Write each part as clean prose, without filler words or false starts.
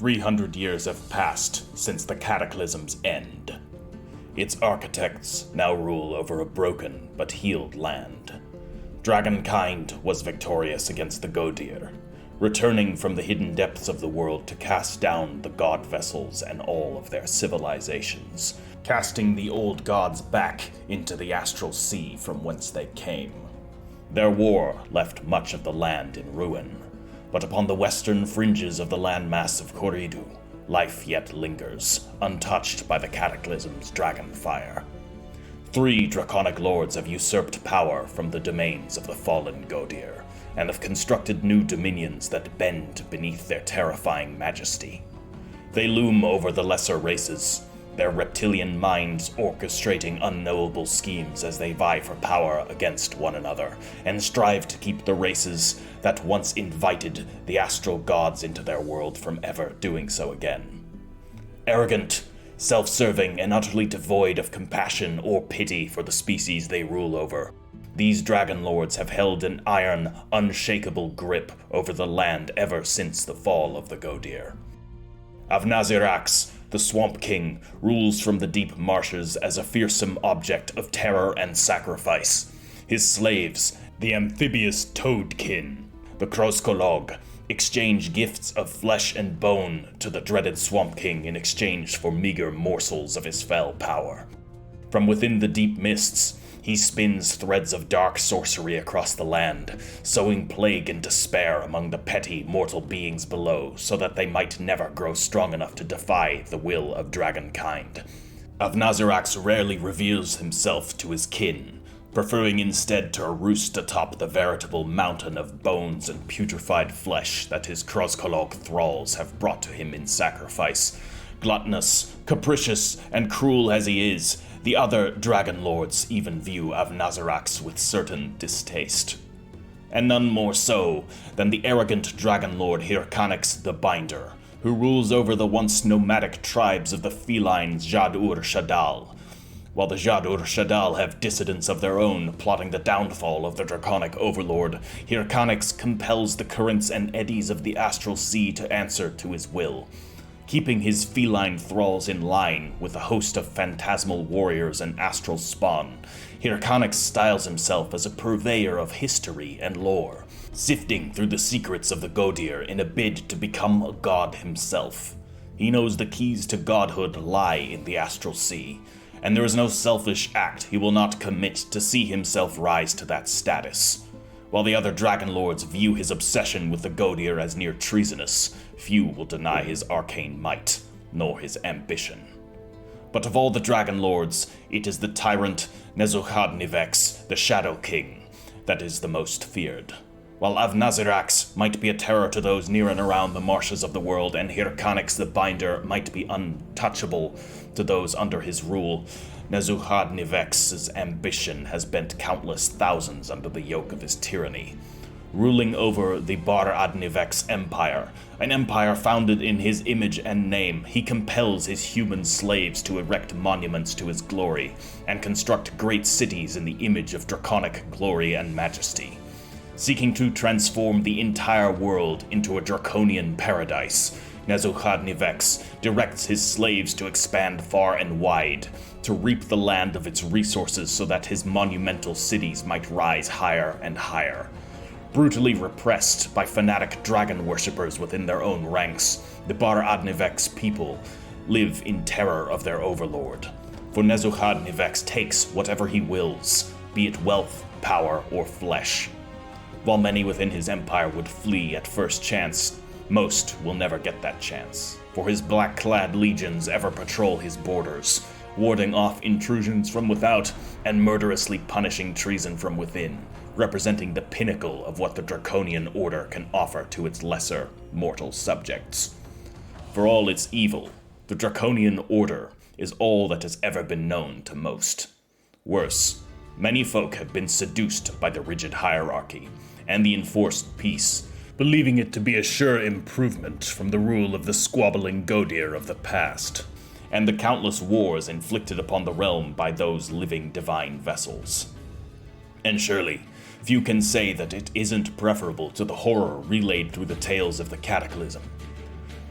300 years have passed since the Cataclysm's end. Its architects now rule over a broken but healed land. Dragonkind was victorious against the Godir, returning from the hidden depths of the world to cast down the god vessels and all of their civilizations, casting the old gods back into the astral sea from whence they came. Their war left much of the land in ruin, but upon the western fringes of the landmass of Khoridu, life yet lingers, untouched by the Cataclysm's dragonfire. 3 Draconic Lords have usurped power from the domains of the fallen Godir, and have constructed new dominions that bend beneath their terrifying majesty. They loom over the lesser races, their reptilian minds orchestrating unknowable schemes as they vie for power against one another, and strive to keep the races that once invited the astral gods into their world from ever doing so again. Arrogant, self-serving, and utterly devoid of compassion or pity for the species they rule over, these Dragon Lords have held an iron, unshakable grip over the land ever since the fall of the Godir. Avnazirax, the Swamp King, rules from the deep marshes as a fearsome object of terror and sacrifice. His slaves, the amphibious Toadkin, the Kroskolog, exchange gifts of flesh and bone to the dreaded Swamp King in exchange for meager morsels of his fell power. From within the deep mists, he spins threads of dark sorcery across the land, sowing plague and despair among the petty mortal beings below so that they might never grow strong enough to defy the will of Dragonkind. Avnazirax rarely reveals himself to his kin, preferring instead to roost atop the veritable mountain of bones and putrefied flesh that his Kroskolog thralls have brought to him in sacrifice. Gluttonous, capricious, and cruel as he is, the other Dragon Lords even view Avnazirax with certain distaste. And none more so than the arrogant Dragon Lord Hirkanix the Binder, who rules over the once nomadic tribes of the feline Jad-Ur-Shaddal. While the Jad-Ur-Shaddal have dissidents of their own, plotting the downfall of the Draconic Overlord, Hirkanix compels the currents and eddies of the astral sea to answer to his will, keeping his feline thralls in line with a host of phantasmal warriors and astral spawn. Hirkanix styles himself as a purveyor of history and lore, sifting through the secrets of the Godir in a bid to become a god himself. He knows the keys to godhood lie in the astral sea, and there is no selfish act he will not commit to see himself rise to that status. While the other Dragon Lords view his obsession with the Godir as near treasonous, few will deny his arcane might, nor his ambition. But of all the Dragon Lords, it is the tyrant Nezuhadnivex, the Shadow King, that is the most feared. While Avnazirax might be a terror to those near and around the marshes of the world, and Hirkanix the Binder might be untouchable to those under his rule, Nezuhadnivex's ambition has bent countless thousands under the yoke of his tyranny. Ruling over the Bar-Adnivex Empire, an empire founded in his image and name, he compels his human slaves to erect monuments to his glory, and construct great cities in the image of draconic glory and majesty. Seeking to transform the entire world into a draconian paradise, Nezuhadnivex directs his slaves to expand far and wide, to reap the land of its resources so that his monumental cities might rise higher and higher. Brutally repressed by fanatic dragon worshippers within their own ranks, the Bar-Adnivex people live in terror of their overlord. For Nezuhadnivex takes whatever he wills, be it wealth, power, or flesh. While many within his empire would flee at first chance, most will never get that chance, for his black-clad legions ever patrol his borders, warding off intrusions from without and murderously punishing treason from within, representing the pinnacle of what the Draconian Order can offer to its lesser mortal subjects. For all its evil, the Draconian Order is all that has ever been known to most. Worse, many folk have been seduced by the rigid hierarchy and the enforced peace, believing it to be a sure improvement from the rule of the squabbling Godir of the past, and the countless wars inflicted upon the realm by those living divine vessels. And surely, few can say that it isn't preferable to the horror relayed through the tales of the Cataclysm.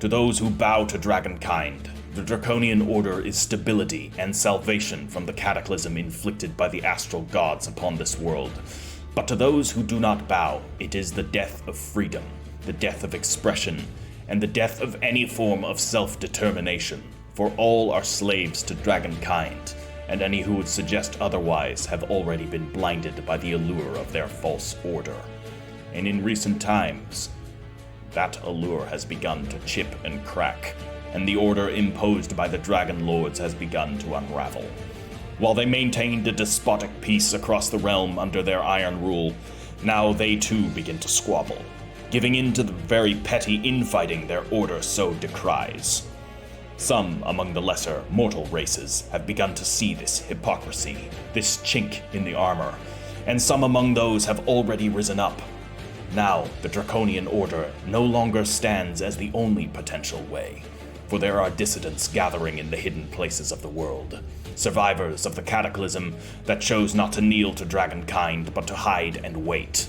To those who bow to Dragonkind, the Draconian Order is stability and salvation from the cataclysm inflicted by the astral gods upon this world. But to those who do not bow, it is the death of freedom, the death of expression, and the death of any form of self-determination, for all are slaves to Dragonkind, and any who would suggest otherwise have already been blinded by the allure of their false order. And in recent times, that allure has begun to chip and crack, and the order imposed by the Dragon Lords has begun to unravel. While they maintained a despotic peace across the realm under their iron rule, now they too begin to squabble, giving in to the very petty infighting their order so decries. Some among the lesser mortal races have begun to see this hypocrisy, this chink in the armor, and some among those have already risen up. Now, the Draconian Order no longer stands as the only potential way, for there are dissidents gathering in the hidden places of the world, survivors of the Cataclysm that chose not to kneel to Dragonkind but to hide and wait.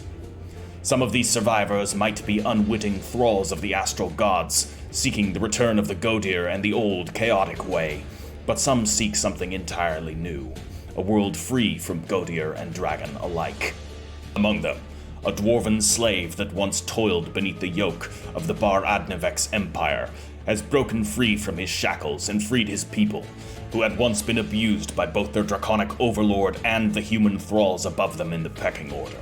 Some of these survivors might be unwitting thralls of the astral gods, seeking the return of the Godir and the old, chaotic way, but some seek something entirely new, a world free from Godir and dragon alike. Among them, a dwarven slave that once toiled beneath the yoke of the Bar Adnavek's empire has broken free from his shackles and freed his people, who had once been abused by both their draconic overlord and the human thralls above them in the pecking order.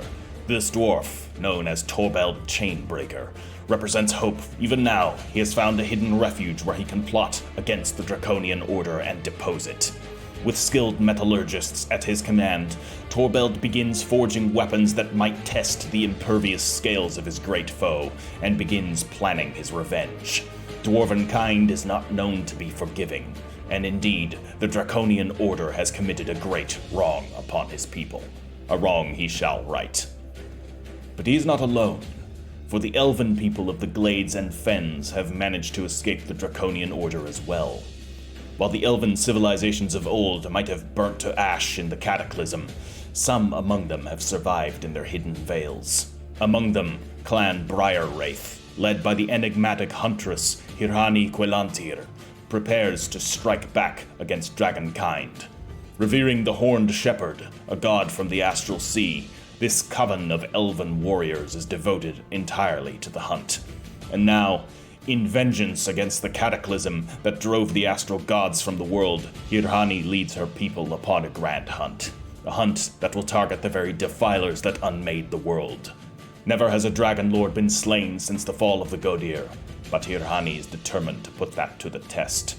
This dwarf, known as Torbeld Chainbreaker, represents hope. Even now, he has found a hidden refuge where he can plot against the Draconian Order and depose it. With skilled metallurgists at his command, Torbeld begins forging weapons that might test the impervious scales of his great foe, and begins planning his revenge. Dwarvenkind is not known to be forgiving, and indeed, the Draconian Order has committed a great wrong upon his people. A wrong he shall right. But he is not alone, for the elven people of the glades and fens have managed to escape the Draconian Order as well. While the elven civilizations of old might have burnt to ash in the Cataclysm, some among them have survived in their hidden vales. Among them, Clan Briarwraith, led by the enigmatic huntress Hirhani Quelantir, prepares to strike back against Dragonkind. Revering the Horned Shepherd, a god from the Astral Sea, this coven of elven warriors is devoted entirely to the hunt. And now, in vengeance against the cataclysm that drove the astral gods from the world, Hirhani leads her people upon a grand hunt. A hunt that will target the very defilers that unmade the world. Never has a Dragon Lord been slain since the fall of the Godir, but Hirhani is determined to put that to the test.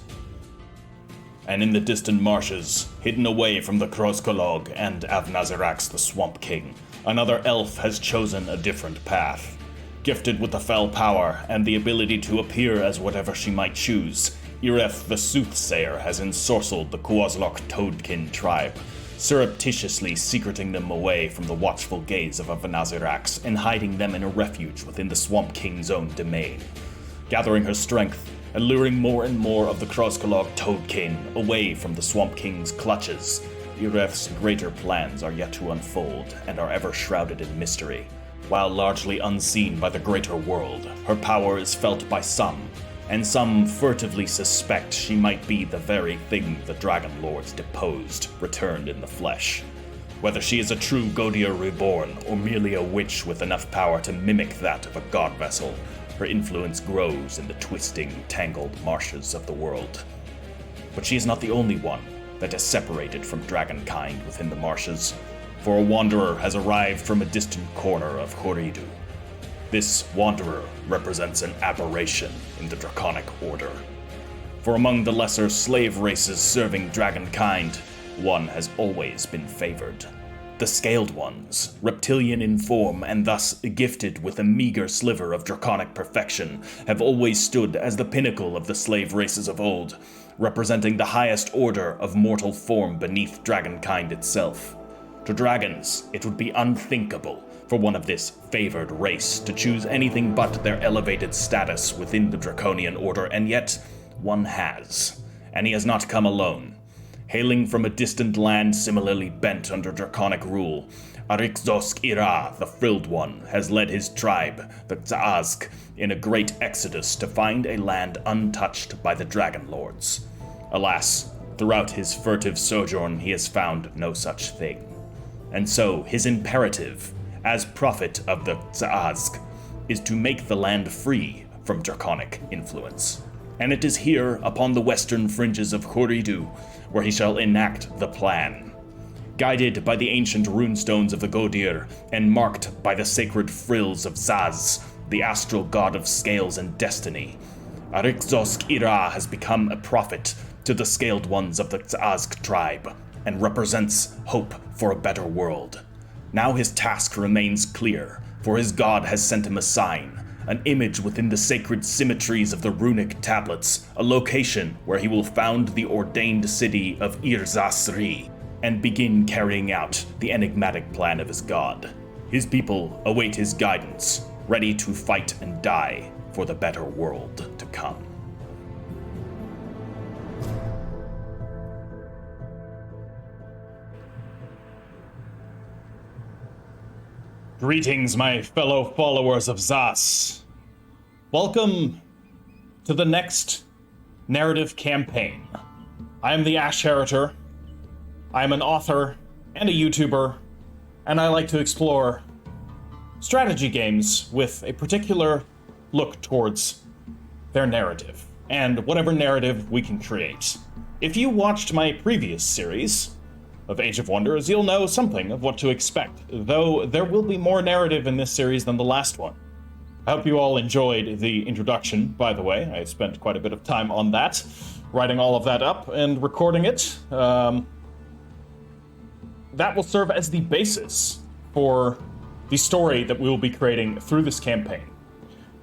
And in the distant marshes, hidden away from the Kroskolog and Avnazirax the Swamp King, another elf has chosen a different path. Gifted with the fell power and the ability to appear as whatever she might choose, Ireth the Soothsayer has ensorcelled the Kuozlok Toadkin tribe, surreptitiously secreting them away from the watchful gaze of Avnazirax and hiding them in a refuge within the Swamp King's own domain. Gathering her strength, and luring more and more of the Kroskolog Toadkin away from the Swamp King's clutches, Ireth's greater plans are yet to unfold and are ever shrouded in mystery. While largely unseen by the greater world, her power is felt by some, and some furtively suspect she might be the very thing the Dragon Lords deposed, returned in the flesh. Whether she is a true Godir reborn, or merely a witch with enough power to mimic that of a god vessel, her influence grows in the twisting, tangled marshes of the world. But she is not the only one that is separated from Dragonkind within the marshes, for a wanderer has arrived from a distant corner of Khoridu. This wanderer represents an aberration in the Draconic Order. For among the lesser slave races serving Dragonkind, one has always been favored. The Scaled Ones, reptilian in form and thus gifted with a meager sliver of draconic perfection, have always stood as the pinnacle of the slave races of old, representing the highest order of mortal form beneath Dragonkind itself. To dragons, it would be unthinkable for one of this favored race to choose anything but their elevated status within the Draconian Order, and yet one has. And he has not come alone. Hailing from a distant land similarly bent under draconic rule, Arikzosk-Ira, the Frilled One, has led his tribe, the Tsaazk, in a great exodus to find a land untouched by the Dragon Lords. Alas, throughout his furtive sojourn he has found no such thing. And so his imperative, as prophet of the Tsaazk, is to make the land free from draconic influence. And it is here, upon the western fringes of Khoridu, where he shall enact the plan. Guided by the ancient runestones of the Godir, and marked by the sacred frills of Zaz, the astral god of scales and destiny, Arikzosk-Ira has become a prophet to the scaled ones of the Tsaazk tribe, and represents hope for a better world. Now his task remains clear, for his god has sent him a sign, an image within the sacred symmetries of the runic tablets, a location where he will found the ordained city of Irzasri, and begin carrying out the enigmatic plan of his god. His people await his guidance, ready to fight and die for the better world to come. Greetings, my fellow followers of Zas. Welcome to the next narrative campaign. I am the Ash Heritor. I am an author and a YouTuber, and I like to explore strategy games with a particular look towards their narrative, and whatever narrative we can create. If you watched my previous series of Age of Wonders, you'll know something of what to expect, though there will be more narrative in this series than the last one. I hope you all enjoyed the introduction, by the way. I spent quite a bit of time on that, writing all of that up and recording it. That will serve as the basis for the story that we will be creating through this campaign.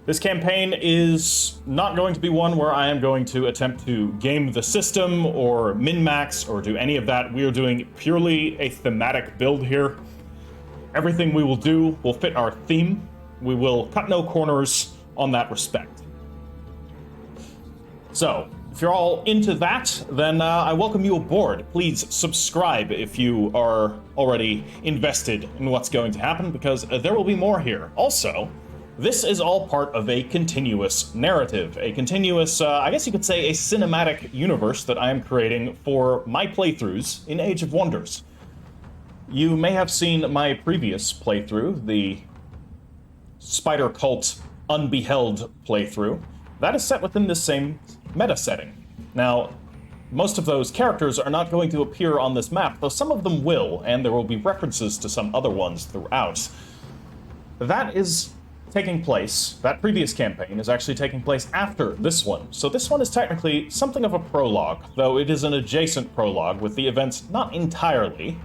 This campaign is not going to be one where I am going to attempt to game the system or min-max or do any of that. We are doing purely a thematic build here. Everything we will do will fit our theme. We will cut no corners on that respect. So, if you're all into that, then I welcome you aboard. Please subscribe if you are already invested in what's going to happen, because there will be more here. Also, this is all part of a continuous narrative, a continuous, I guess you could say, a cinematic universe that I am creating for my playthroughs in Age of Wonders. You may have seen my previous playthrough, the Spider Cult Unbeheld playthrough. That is set within this same meta setting. Now, most of those characters are not going to appear on this map, though some of them will, and there will be references to some other ones throughout. That is taking place, that previous campaign is actually taking place after this one. So this one is technically something of a prologue, though it is an adjacent prologue, with the events not entirely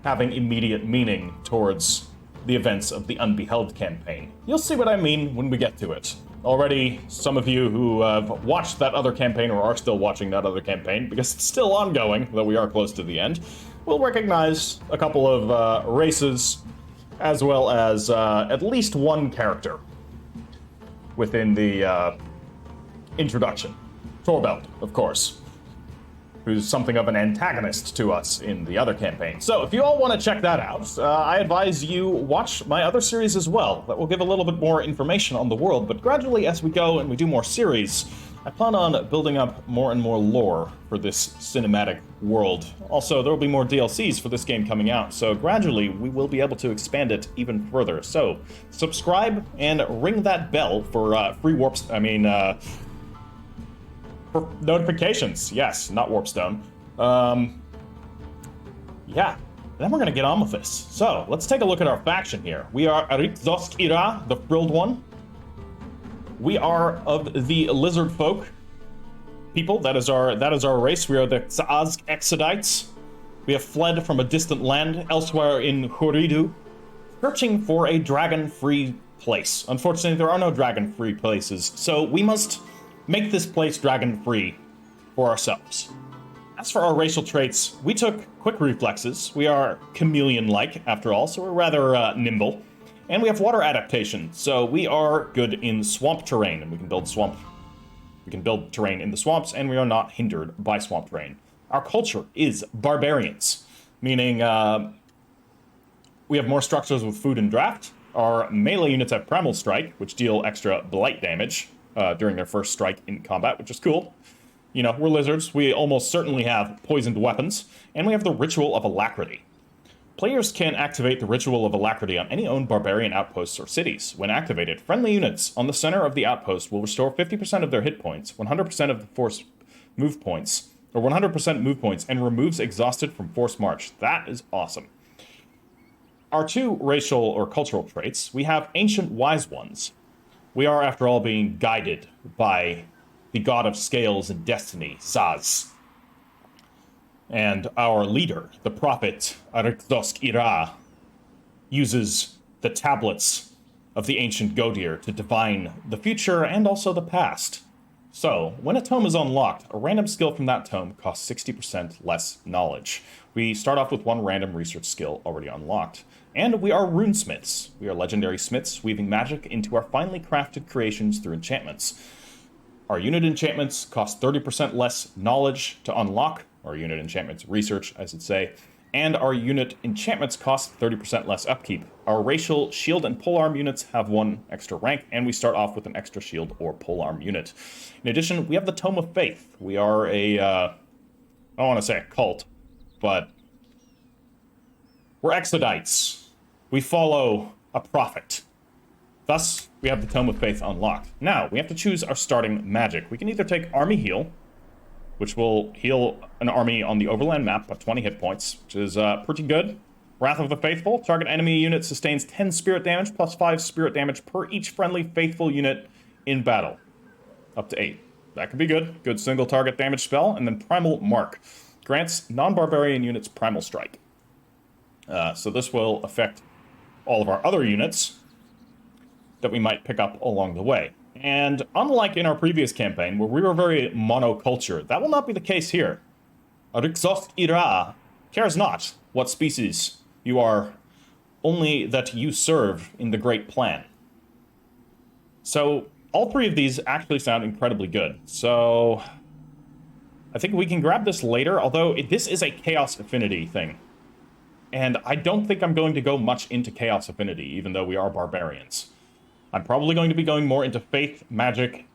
having immediate meaning towards the events of the Unbeheld campaign. You'll see what I mean when we get to it. Already, some of you who have watched that other campaign or are still watching that other campaign, because it's still ongoing, though we are close to the end, will recognize a couple of races, as well as at least one character within the introduction. Torbelt, of course, who's something of an antagonist to us in the other campaign. So if you all want to check that out, I advise you watch my other series as well. That will give a little bit more information on the world, but gradually as we go and we do more series, I plan on building up more and more lore for this cinematic world. Also, there will be more DLCs for this game coming out, so gradually we will be able to expand it even further. So, subscribe and ring that bell for free warps, for notifications. Yes, not Warpstone. Yeah, then we're gonna get on with this. So, let's take a look at our faction here. We are Arikzosk-Ira, the Frilled One. We are of the lizard folk people. That is our race. We are the Tsaazk Exodites. We have fled from a distant land elsewhere in Khoridu, searching for a dragon-free place. Unfortunately, there are no dragon-free places, so we must make this place dragon-free for ourselves. As for our racial traits, we took quick reflexes. We are chameleon-like, after all, so we're rather nimble. And we have water adaptation, so we are good in swamp terrain, and we can build terrain in the swamps, and we are not hindered by swamp terrain. our culture is barbarians, meaning we have more structures with food and draft. Our melee units have Primal Strike, which deal extra blight damage during their first strike in combat, which is cool. You know, we're lizards. We almost certainly have poisoned weapons. And we have the Ritual of Alacrity. Players can activate the Ritual of Alacrity on any owned barbarian outposts or cities. When activated, friendly units on the center of the outpost will restore 50% of their hit points, 100% of the force move points, or 100% move points, and removes exhausted from force march. That is awesome. Our two racial or cultural traits, we have Ancient Wise Ones. We are, after all, being guided by the god of scales and destiny, Zaz. And our leader, the prophet Arikdosk Ira, uses the tablets of the ancient Godir to divine the future and also the past. So, when a tome is unlocked, a random skill from that tome costs 60% less knowledge. We start off with one random research skill already unlocked. And we are runesmiths. We are legendary smiths, weaving magic into our finely crafted creations through enchantments. Our unit enchantments cost 30% less knowledge to unlock. Our unit enchantments research, I should say. And our unit enchantments cost 30% less upkeep. Our racial shield and polearm units have one extra rank, and we start off with an extra shield or polearm unit. In addition, we have the Tome of Faith. We are a, I don't want to say a cult, but we're Exodites. We follow a prophet. Thus, we have the Tome of Faith unlocked. Now, we have to choose our starting magic. We can either take Army Heal, which will heal an army on the Overland map by 20 hit points, which is pretty good. Wrath of the Faithful. Target enemy unit sustains 10 spirit damage plus 5 spirit damage per each friendly faithful unit in battle. Up to 8. That could be good. Good single target damage spell. And then Primal Mark. Grants non-barbarian units Primal Strike. So this will affect all of our other units that we might pick up along the way. And unlike in our previous campaign, where we were very monoculture, that will not be the case here. Rixost Ira cares not what species you are, only that you serve in the great plan. So, all three of these actually sound incredibly good. So, I think we can grab this later, although this is a Chaos Affinity thing. And I don't think I'm going to go much into Chaos Affinity, even though we are barbarians. I'm probably going to be going more into faith, magic,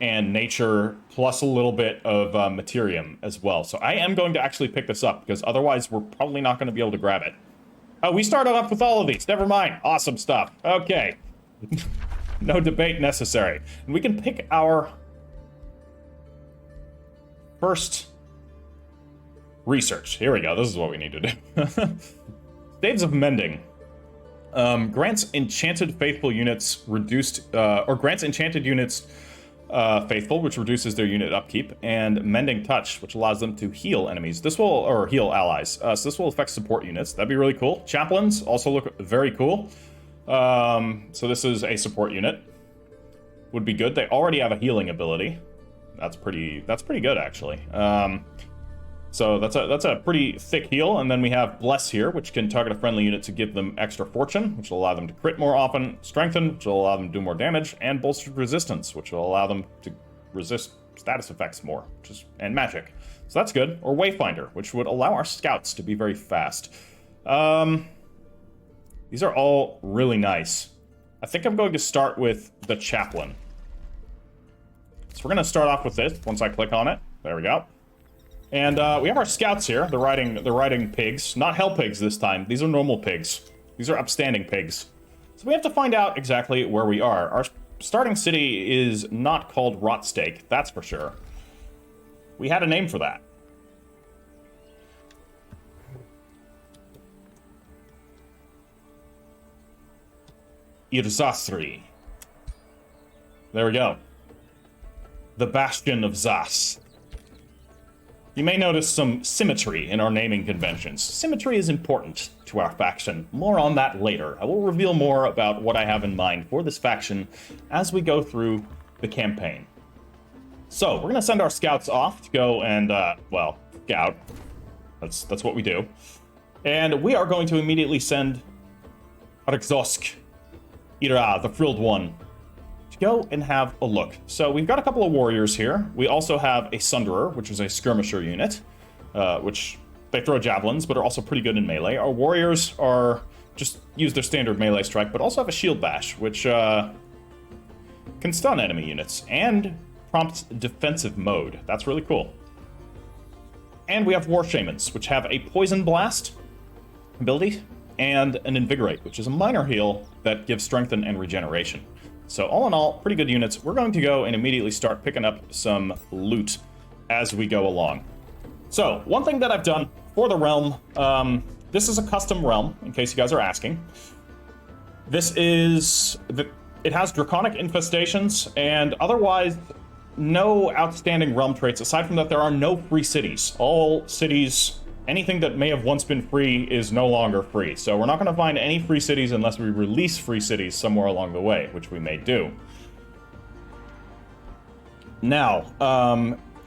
and nature, plus a little bit of materium as well. So I am going to actually pick this up, because otherwise we're probably not going to be able to grab it. Oh, we started off with all of these. Never mind. Awesome stuff. Okay. No debate necessary. And we can pick our first research. Here we go. This is what we need to do. Staves of Mending. Grants enchanted faithful units reduced, or grants enchanted units faithful, which reduces their unit upkeep, and Mending Touch, which allows them to heal enemies. This will, or heal allies. So this will affect support units. That'd be really cool. Chaplains also look very cool. So this is a support unit. Would be good. They already have a healing ability. That's pretty good, actually. So that's a pretty thick heal, and then we have Bless here, which can target a friendly unit to give them extra fortune, which will allow them to crit more often, Strengthen, which will allow them to do more damage, and Bolstered Resistance, which will allow them to resist status effects more, and magic. So that's good. Or Wayfinder, which would allow our scouts to be very fast. These are all really nice. I think I'm going to start with the Chaplain. So we're going to start off with this, once I click on it. There we go. And we have our scouts here. They're riding pigs. Not hell pigs this time. These are normal pigs. These are upstanding pigs. So we have to find out exactly where we are. Our starting city is not called Rotstake, that's for sure. We had a name for that. Irzasri. There we go. The Bastion of Zas. You may notice some symmetry in our naming conventions. Symmetry is important to our faction. More on that later. I will reveal more about what I have in mind for this faction as we go through the campaign. So, we're going to send our scouts off to go and, well, scout. That's what we do. And we are going to immediately send Arxosk Ira, the Frilled One, to go and have a look. So we've got a couple of warriors here. We also have a Sunderer, which is a skirmisher unit. which they throw javelins, but are also pretty good in melee. Our warriors are just use their standard melee strike, but also have a shield bash, which can stun enemy units and prompts defensive mode. That's really cool. And we have war shamans, which have a poison blast ability and an invigorate, which is a minor heal that gives strengthen and regeneration. So all in all, pretty good units. We're going to go and immediately start picking up some loot as we go along. So one thing that I've done for the realm, this is a custom realm, in case you guys are asking. It has draconic infestations, and otherwise no outstanding realm traits, aside from that there are no free cities. All cities, anything that may have once been free is no longer free. So we're not going to find any free cities unless we release free cities somewhere along the way, which we may do. Now,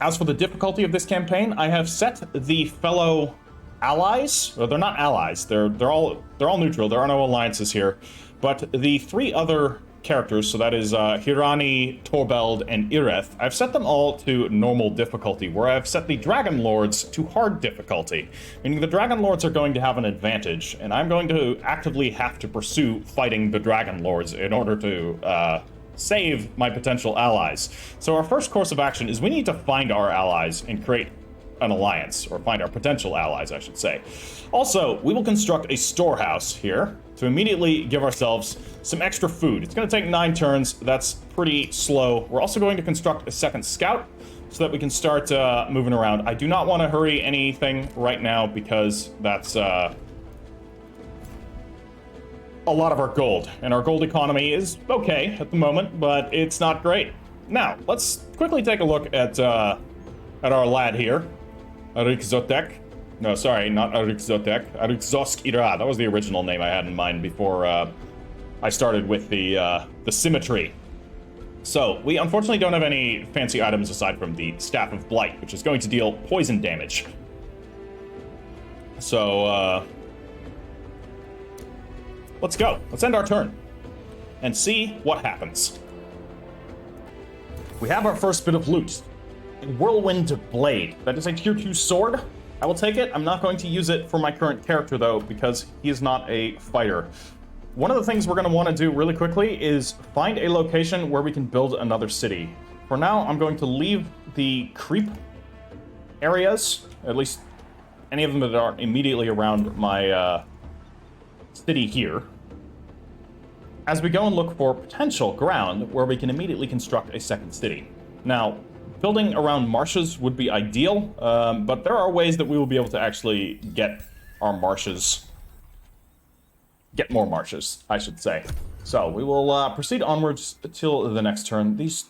as for the difficulty of this campaign, I have set the fellow allies, well, they're not allies, they're all neutral, there are no alliances here, but the three other characters, so that is Hirani, Torbeld, and Ireth, I've set them all to normal difficulty, where I've set the Dragon Lords to hard difficulty, meaning the Dragon Lords are going to have an advantage, and I'm going to actively have to pursue fighting the Dragon Lords in order to save my potential allies. So our first course of action is we need to find our allies and create an alliance, or find our potential allies, I should say. Also, we will construct a storehouse here to immediately give ourselves some extra food. It's going to take 9 turns. That's pretty slow. We're also going to construct a second scout so that we can start moving around. I do not want to hurry anything right now because that's a lot of our gold, and our gold economy is okay at the moment, but it's not great. Now, let's quickly take a look at our lad here. Arikzotek. No, sorry, not Arikzotek. Arikzosk-Ira. That was the original name I had in mind before I started with the symmetry. So, we unfortunately don't have any fancy items aside from the Staff of Blight, which is going to deal poison damage. So, let's go. Let's end our turn and see what happens. We have our first bit of loot. Whirlwind Blade. That is a tier 2 sword. I will take it. I'm not going to use it for my current character, though, because he is not a fighter. One of the things we're going to want to do really quickly is find a location where we can build another city. For now, I'm going to leave the creep areas, at least any of them that aren't immediately around my city here, as we go and look for potential ground where we can immediately construct a second city. Now, building around marshes would be ideal, but there are ways that we will be able to actually get our marshes, get more marshes, I should say. So we will proceed onwards till the next turn. These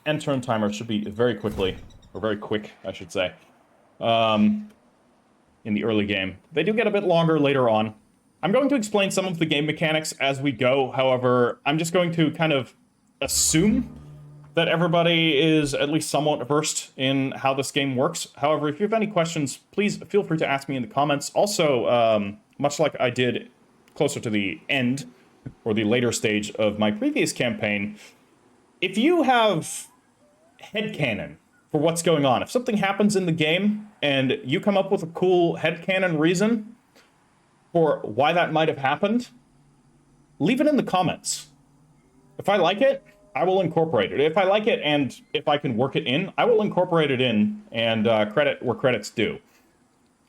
end turn timers should be very quickly, or very quick, I should say, in the early game. They do get a bit longer later on. I'm going to explain some of the game mechanics as we go. However, I'm just going to kind of assume that everybody is at least somewhat versed in how this game works. However, if you have any questions, please feel free to ask me in the comments. Also, much like I did closer to the end, or the later stage of my previous campaign, if you have headcanon for what's going on, if something happens in the game, and you come up with a cool headcanon reason for why that might have happened, leave it in the comments. If I like it, I will incorporate it. If I like it and if I can work it in, I will incorporate it in and credit where credit's due.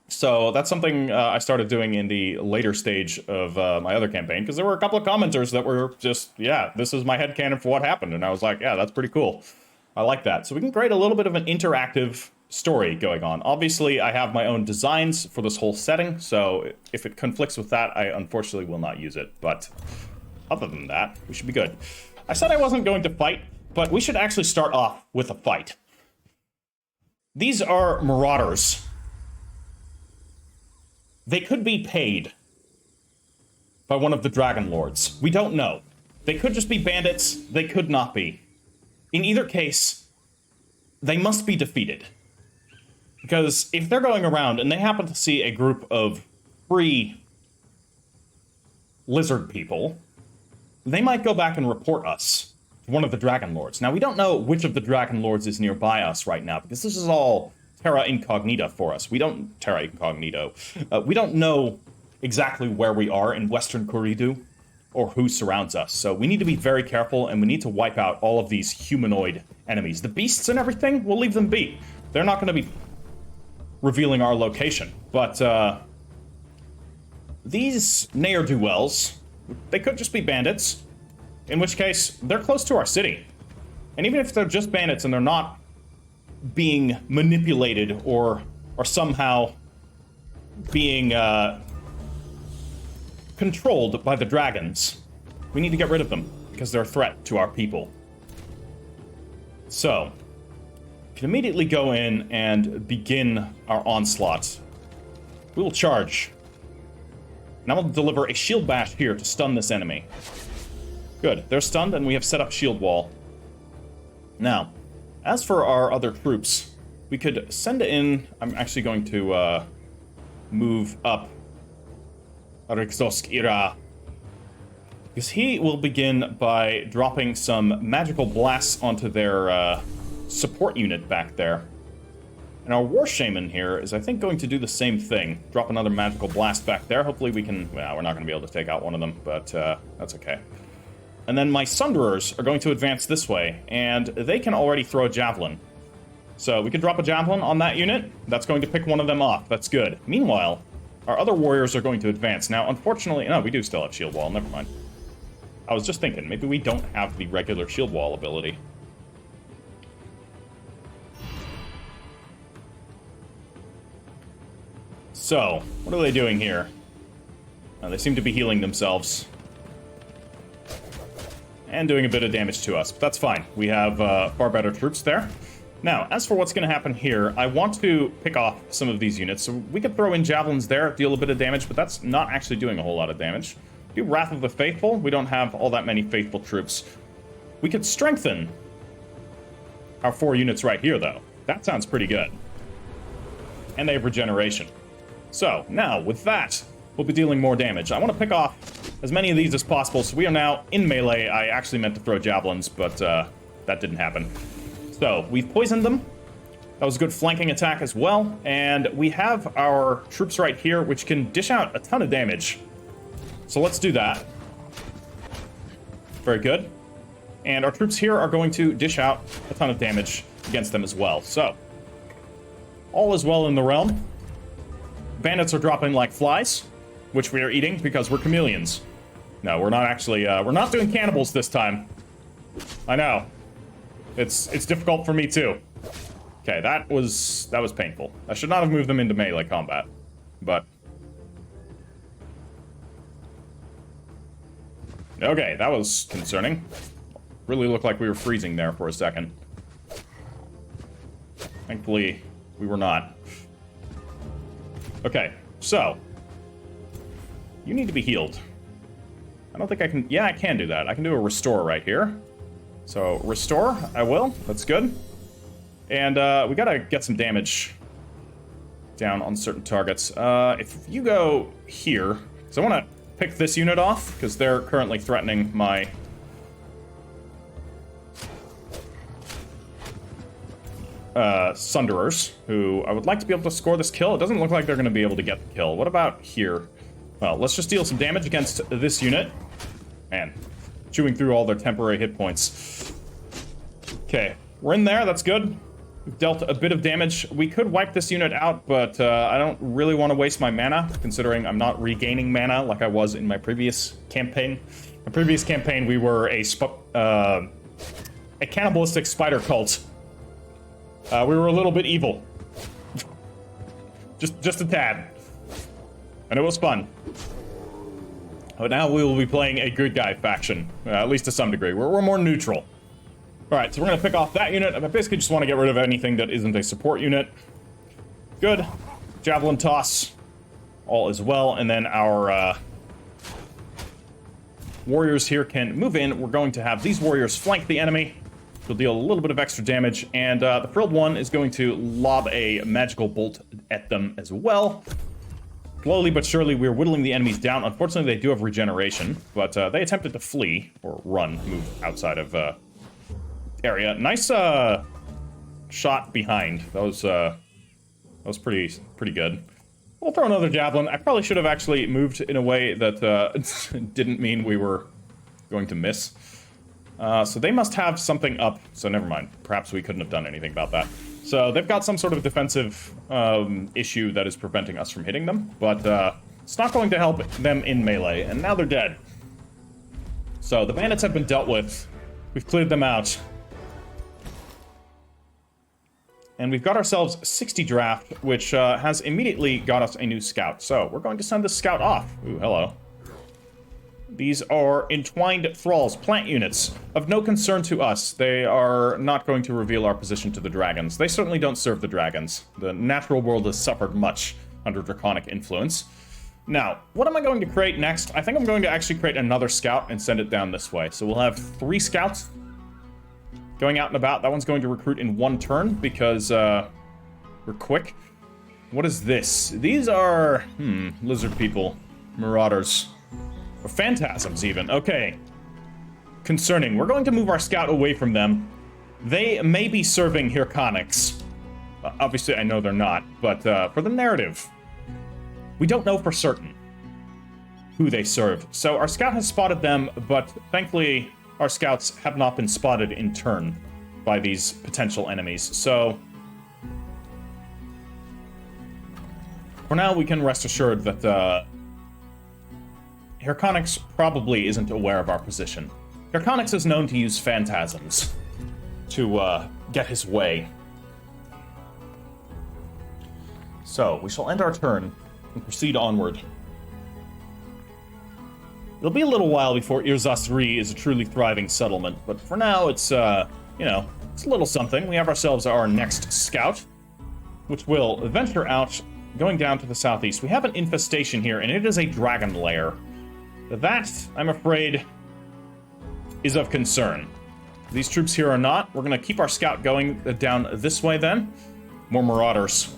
So that's something I started doing in the later stage of my other campaign, because there were a couple of commenters that were just, yeah, this is my headcanon for what happened. And I was like, yeah, that's pretty cool. I like that. So we can create a little bit of an interactive story going on. Obviously, I have my own designs for this whole setting, so if it conflicts with that, I unfortunately will not use it. But other than that, we should be good. I said I wasn't going to fight, but we should actually start off with a fight. These are marauders. They could be paid by one of the Dragon Lords. We don't know. They could just be bandits. They could not be. In either case, they must be defeated. Because if they're going around and they happen to see a group of free lizard people, they might go back and report us to one of the Dragon Lords. Now, we don't know which of the Dragon Lords is nearby us right now, because this is all terra incognita for us. We don't... Terra incognito. We don't know exactly where we are in Western Khoridu, or who surrounds us. So we need to be very careful, and we need to wipe out all of these humanoid enemies. The beasts and everything, we'll leave them be. They're not going to be revealing our location. But, these ne'er-do-wells, they could just be bandits, in which case, they're close to our city. And even if they're just bandits and they're not being manipulated or somehow being controlled by the dragons, we need to get rid of them because they're a threat to our people. So, we can immediately go in and begin our onslaught. We will charge. And I will deliver a shield bash here to stun this enemy. Good, they're stunned and we have set up shield wall. Now, as for our other troops, we could send in... I'm actually going to move up Rixosk-Ira, because he will begin by dropping some magical blasts onto their support unit back there. And our War Shaman here is, I think, going to do the same thing. Drop another magical blast back there. Hopefully we can... Well, we're not going to be able to take out one of them, but that's okay. And then my Sunderers are going to advance this way, and they can already throw a javelin. So we can drop a javelin on that unit. That's going to pick one of them off. That's good. Meanwhile, our other warriors are going to advance. Now, unfortunately... No, we do still have shield wall. Never mind. I was just thinking, maybe we don't have the regular shield wall ability. So, what are they doing here? They seem to be healing themselves. And doing a bit of damage to us, but that's fine. We have far better troops there. Now, as for what's going to happen here, I want to pick off some of these units. So we could throw in javelins there, deal a bit of damage, but that's not actually doing a whole lot of damage. Do Wrath of the Faithful. We don't have all that many faithful troops. We could strengthen our 4 units right here, though. That sounds pretty good. And they have regeneration. So, now, with that, we'll be dealing more damage. I want to pick off as many of these as possible, so we are now in melee. I actually meant to throw javelins, but that didn't happen. So, we've poisoned them. That was a good flanking attack as well, and we have our troops right here, which can dish out a ton of damage. So let's do that. Very good. And our troops here are going to dish out a ton of damage against them as well. So, all is well in the realm. Bandits are dropping like flies, which we are eating because we're chameleons. No, we're not actually, we're not doing cannibals this time. I know. It's difficult for me too. Okay, that was painful. I should not have moved them into melee combat, but... Okay, that was concerning. Really looked like we were freezing there for a second. Thankfully, we were not. Okay, so... You need to be healed. I don't think I can... Yeah, I can do that. I can do a restore right here. So, restore, I will. That's good. And, we gotta get some damage down on certain targets. If you go here... So I want to pick this unit off, because they're currently threatening my... Sunderers, who I would like to be able to score this kill. It doesn't look like they're going to be able to get the kill. What about here? Well, let's just deal some damage against this unit. Man, chewing through all their temporary hit points. Okay, we're in there. That's good. We've dealt a bit of damage. We could wipe this unit out, but I don't really want to waste my mana, considering I'm not regaining mana like I was in my previous campaign. My previous campaign, we were a cannibalistic spider cult. We were a little bit evil. just a tad. And it was fun. But now we will be playing a good guy faction, at least to some degree. We're more neutral. Alright, so we're going to pick off that unit. I basically just want to get rid of anything that isn't a support unit. Good. Javelin toss. All is well. And then our warriors here can move in. We're going to have these warriors flank the enemy. We'll deal a little bit of extra damage. And the frilled one is going to lob a magical bolt at them as well. Slowly but surely, we're whittling the enemies down. Unfortunately, they do have regeneration, but they attempted to flee, or run, move outside of area. Nice shot behind. That was That was pretty good. We'll throw another javelin. I probably should have actually moved in a way that didn't mean we were going to miss. So they must have something up. So never mind. Perhaps we couldn't have done anything about that. So they've got some sort of defensive issue that is preventing us from hitting them. But it's not going to help them in melee. And now they're dead. So the bandits have been dealt with. We've cleared them out. And we've got ourselves 60 draft, which has immediately got us a new scout. So we're going to send this scout off. Ooh, hello. These are entwined thralls, plant units, of no concern to us. They are not going to reveal our position to the dragons. They certainly don't serve the dragons. The natural world has suffered much under draconic influence. Now, what am I going to create next? I think I'm going to actually create another scout and send it down this way. So we'll have 3 scouts going out and about. That one's going to recruit in 1 turn because we're quick. What is this? These are, lizard people, marauders. Or phantasms, even. Okay. Concerning. We're going to move our scout away from them. They may be serving Hirconics. Obviously, I know they're not, but for the narrative, we don't know for certain who they serve. So our scout has spotted them, but thankfully, our scouts have not been spotted in turn by these potential enemies. So for now, we can rest assured that Hirconics probably isn't aware of our position. Hirconics is known to use phantasms to get his way. So, we shall end our turn and proceed onward. It'll be a little while before Irzasri is a truly thriving settlement, but for now it's, you know, it's a little something. We have ourselves our next scout, which will venture out, going down to the southeast. We have an infestation here, and it is a dragon lair. That, I'm afraid, is of concern. These troops here are not. We're going to keep our scout going down this way then. More marauders.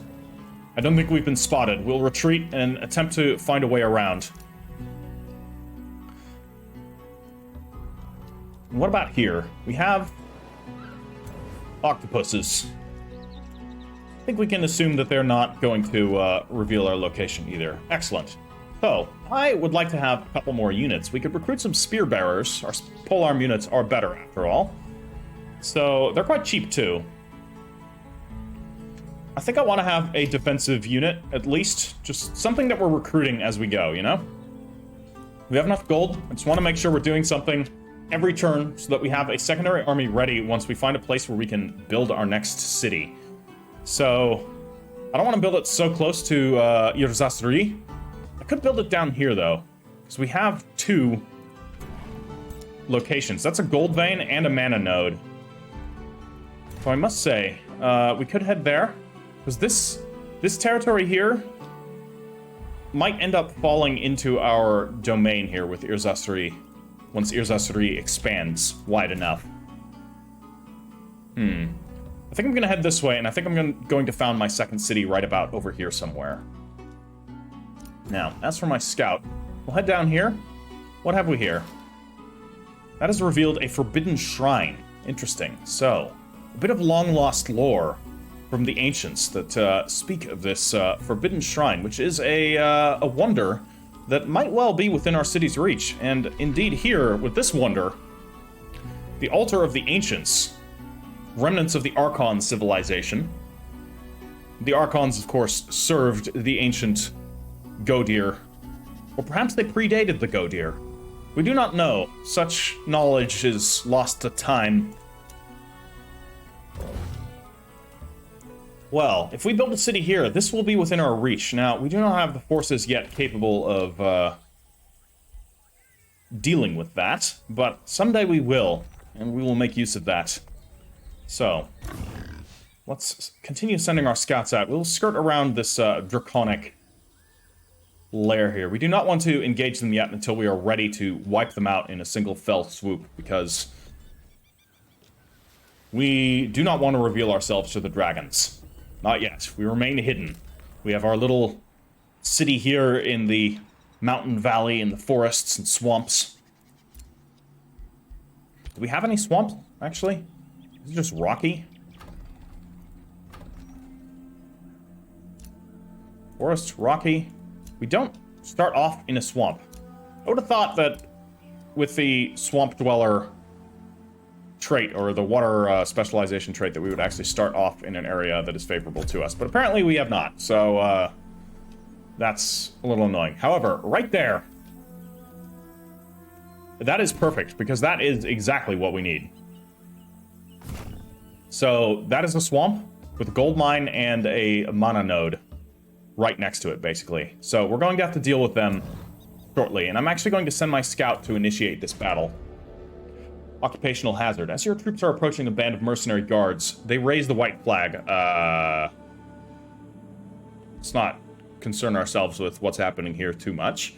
I don't think we've been spotted. We'll retreat and attempt to find a way around. What about here? We have octopuses. I think we can assume that they're not going to reveal our location either. Excellent. So, I would like to have a couple more units. We could recruit some spear bearers. Our polearm units are better, after all. So, they're quite cheap, too. I think I want to have a defensive unit, at least. Just something that we're recruiting as we go, you know? We have enough gold. I just want to make sure we're doing something every turn so that we have a secondary army ready once we find a place where we can build our next city. So, I don't want to build it so close to Irzasri. I could build it down here, though, because we have 2 locations. That's a gold vein and a mana node. So I must say, we could head there, because this territory here might end up falling into our domain here with Irzasri, once Irzasri expands wide enough. I think I'm going to head this way, and I think I'm going to found my second city right about over here somewhere. Now, as for my scout, we'll head down here. What have we here? That has revealed a forbidden shrine. Interesting. So, a bit of long-lost lore from the ancients that speak of this forbidden shrine, which is a wonder that might well be within our city's reach. And indeed here, with this wonder, the altar of the ancients, remnants of the Archon civilization. The Archons, of course, served the ancient Godir, or perhaps they predated the Godir. We do not know. Such knowledge is lost to time. Well, if we build a city here, this will be within our reach. Now, we do not have the forces yet capable of dealing with that, but someday we will, and we will make use of that. So, let's continue sending our scouts out. We'll skirt around this draconic lair here. We do not want to engage them yet until we are ready to wipe them out in a single fell swoop, because we do not want to reveal ourselves to the dragons. Not yet. We remain hidden. We have our little city here in the mountain valley, in the forests and swamps. Do we have any swamp, actually? Is it just rocky? Forest, rocky. We don't start off in a swamp. I would have thought that with the swamp dweller trait, or the water specialization trait, that we would actually start off in an area that is favorable to us. But apparently we have not, so that's a little annoying. However, right there, that is perfect, because that is exactly what we need. So that is a swamp with a gold mine and a mana node right next to it, basically. So we're going to have to deal with them shortly, and I'm actually going to send my scout to initiate this battle. Occupational hazard. As your troops are approaching a band of mercenary guards, they raise the white flag. Let's not concern ourselves with what's happening here too much.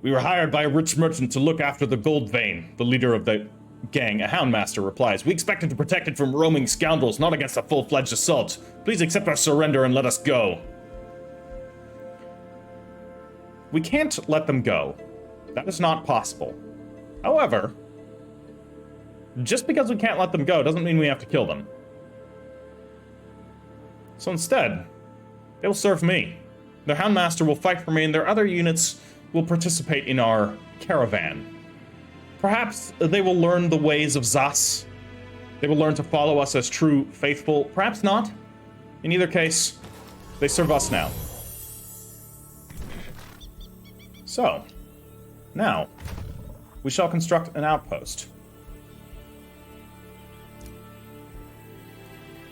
We were hired by a rich merchant to look after the gold vein. The leader of the gang, a houndmaster, replies, we expected to protect it from roaming scoundrels, not against a full-fledged assault. Please accept our surrender and let us go. We can't let them go. That is not possible. However, just because we can't let them go doesn't mean we have to kill them. So instead, they will serve me. Their houndmaster will fight for me, and their other units will participate in our caravan. Perhaps they will learn the ways of Zas. They will learn to follow us as true faithful. Perhaps not. In either case, they serve us now. So, now, we shall construct an outpost.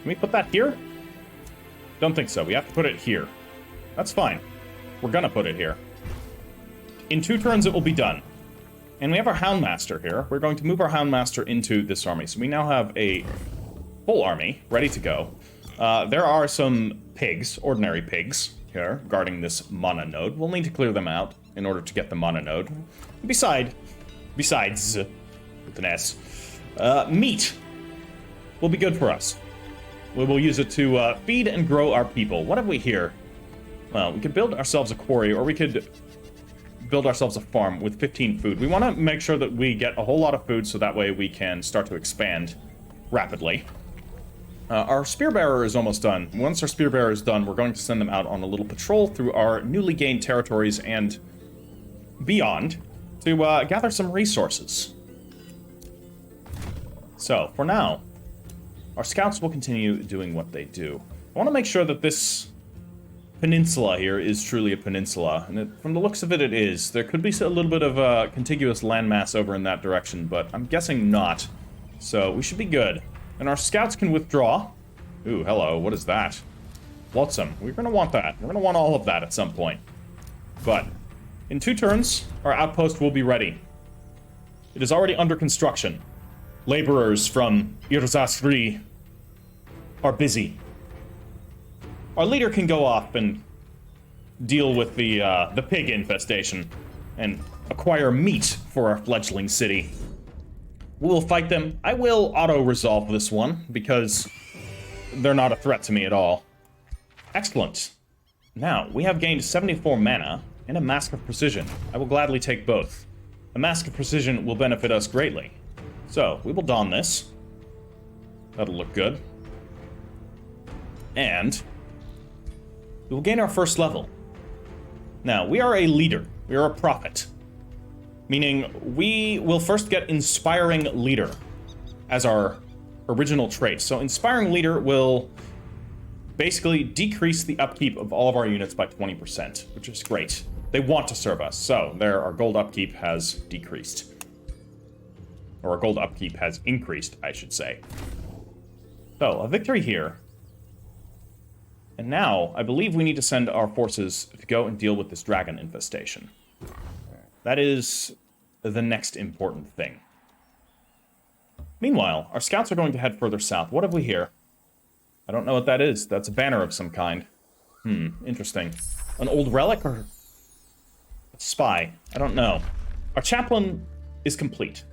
Can we put that here? Don't think so. We have to put it here. That's fine. We're gonna put it here. In 2 turns, it will be done. And we have our Houndmaster here. We're going to move our Houndmaster into this army. So we now have a full army ready to go. There are some pigs, ordinary pigs, here guarding this mana node. We'll need to clear them out in order to get the mana node. Besides, with an S, meat will be good for us. We will use it to feed and grow our people. What have we here? Well, we could build ourselves a quarry, or we could build ourselves a farm with 15 food. We want to make sure that we get a whole lot of food, so that way we can start to expand rapidly. Our spearbearer is almost done. Once our spearbearer is done, we're going to send them out on a little patrol through our newly gained territories and beyond to gather some resources. So, for now, our scouts will continue doing what they do. I want to make sure that this peninsula here is truly a peninsula, and from the looks of it, it is. There could be a little bit of a contiguous landmass over in that direction, but I'm guessing not. So we should be good. And our scouts can withdraw. Ooh, hello, what is that? Flotsam. We're going to want that. We're going to want all of that at some point. But in 2 turns, our outpost will be ready. It is already under construction. Laborers from Irzasri are busy. Our leader can go off and deal with the pig infestation and acquire meat for our fledgling city. We will fight them. I will auto-resolve this one, because they're not a threat to me at all. Excellent. Now, we have gained 74 mana and a Mask of Precision. I will gladly take both. A Mask of Precision will benefit us greatly. So, we will don this. That'll look good. And we will gain our first level. Now, we are a leader. We are a prophet. Meaning, we will first get Inspiring Leader as our original trait. So, Inspiring Leader will basically decrease the upkeep of all of our units by 20%, which is great. They want to serve us. So, there, our gold upkeep has decreased. Or our gold upkeep has increased, I should say. So, a victory here. And now, I believe we need to send our forces to go and deal with this dragon infestation. That is the next important thing. Meanwhile, our scouts are going to head further south. What have we here? I don't know what that is. That's a banner of some kind. Interesting. An old relic or a spy? I don't know. Our chaplain is complete.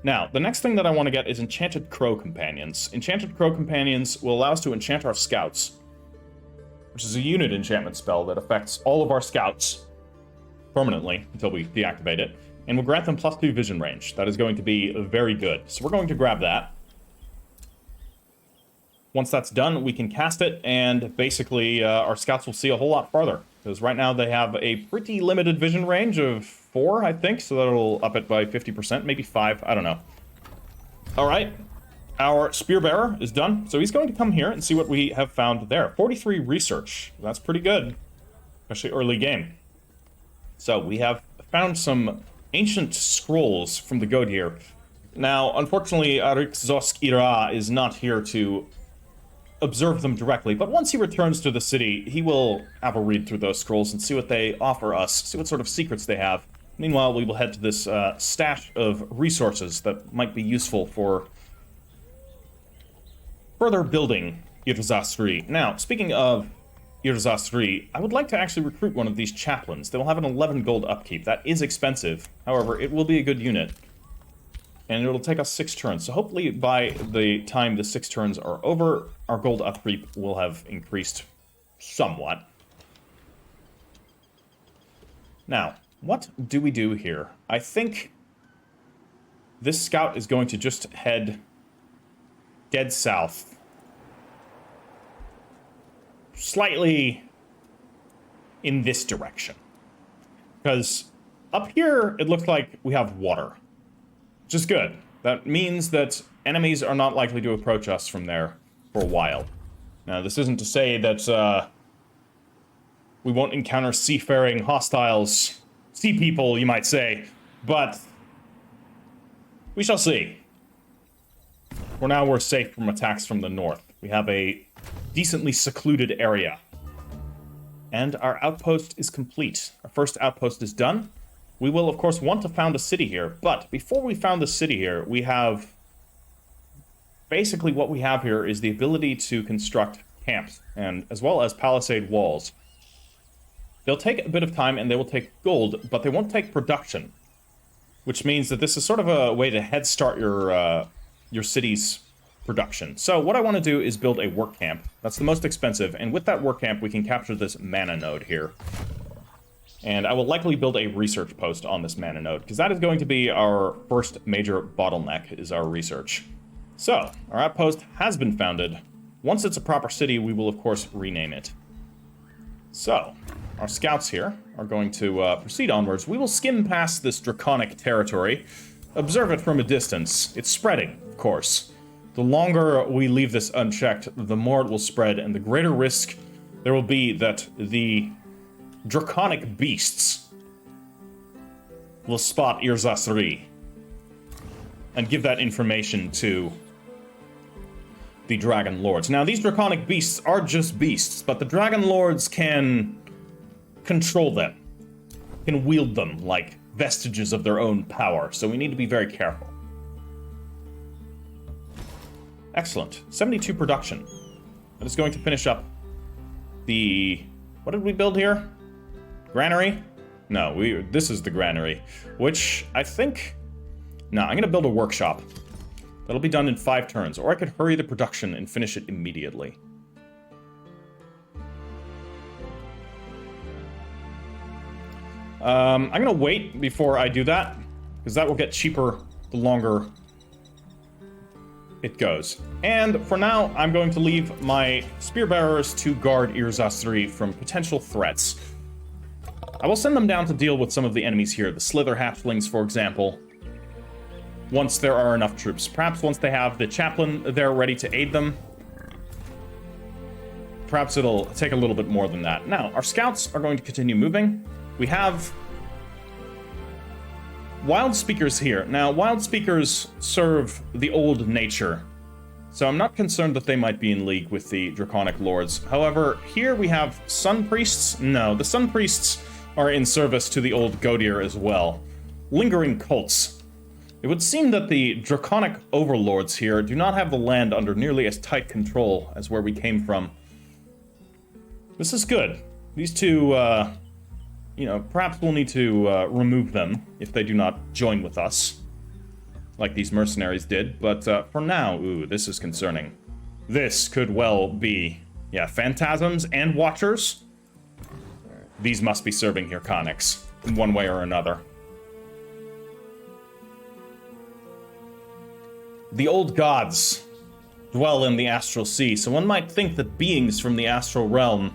Now, the next thing that I want to get is Enchanted Crow Companions. Enchanted Crow Companions will allow us to enchant our scouts, which is a unit enchantment spell that affects all of our scouts permanently until we deactivate it, and will grant them +2 vision range. That is going to be very good. So we're going to grab that. once that's done, we can cast it, and basically our scouts will see a whole lot farther. Because right now they have a pretty limited vision range of 4, I think, so that'll up it by 50%, maybe 5, I don't know. All right, our spear bearer is done, so he's going to come here and see what we have found there. 43 research, that's pretty good, especially early game. So we have found some ancient scrolls from the Godir. Now, unfortunately, Arikzosk Ira is not here to observe them directly, but once he returns to the city, he will have a read through those scrolls and see what they offer us, see what sort of secrets they have. Meanwhile, we will head to this stash of resources that might be useful for further building Irzasri. Now, speaking of Irzasri, I would like to actually recruit one of these chaplains. They will have an 11 gold upkeep. That is expensive. However, it will be a good unit. And it'll take us 6 turns. So hopefully by the time the 6 turns are over, our gold upkeep will have increased somewhat. Now, what do we do here? I think this scout is going to just head dead south. Slightly in this direction. Because up here, it looks like we have water. Which is good. That means that enemies are not likely to approach us from there for a while. Now, this isn't to say that we won't encounter seafaring hostiles, sea people, you might say, but we shall see. For now, we're safe from attacks from the north. We have a decently secluded area. And our outpost is complete. Our first outpost is done. We will, of course, want to found a city here, but before we found the city here, we have... Basically, what we have here is the ability to construct camps, and as well as palisade walls. They'll take a bit of time, and they will take gold, but they won't take production. Which means that this is sort of a way to head start your city's production. So what I want to do is build a work camp. That's the most expensive, and with that work camp, we can capture this mana node here. And I will likely build a research post on this mana node, because that is going to be our first major bottleneck, is our research. So, our outpost has been founded. Once it's a proper city, we will of course rename it. So, our scouts here are going to proceed onwards. We will skim past this draconic territory, observe it from a distance. It's spreading, of course. The longer we leave this unchecked, the more it will spread, and the greater risk there will be that the draconic beasts will spot Irzasri and give that information to the Dragon Lords. Now, these draconic beasts are just beasts, but the Dragon Lords can control them, can wield them like vestiges of their own power, so we need to be very careful. Excellent. 72 production. That is going to finish up the... What did we build here? Granary? No, this is the granary, which I think... No, I'm going to build a workshop. That'll be done in 5 turns, or I could hurry the production and finish it immediately. I'm going to wait before I do that, because that will get cheaper the longer it goes. And for now, I'm going to leave my spear bearers to guard Irzasri from potential threats. I will send them down to deal with some of the enemies here, the slither hatchlings, for example, once there are enough troops. Perhaps once they have the chaplain there ready to aid them. Perhaps it'll take a little bit more than that. Now, our scouts are going to continue moving. We have wild speakers here. Now, wild speakers serve the old nature, so I'm not concerned that they might be in league with the Draconic Lords. However, here we have Sun Priests. No, the Sun Priests are in service to the old Godir as well. Lingering cults. It would seem that the Draconic Overlords here do not have the land under nearly as tight control as where we came from. This is good. These two, perhaps we'll need to remove them if they do not join with us, like these mercenaries did. But for now, this is concerning. This could well be, phantasms and watchers. These must be serving Hirconics in one way or another. The old gods, dwell in the astral sea, so one might think that beings from the astral realm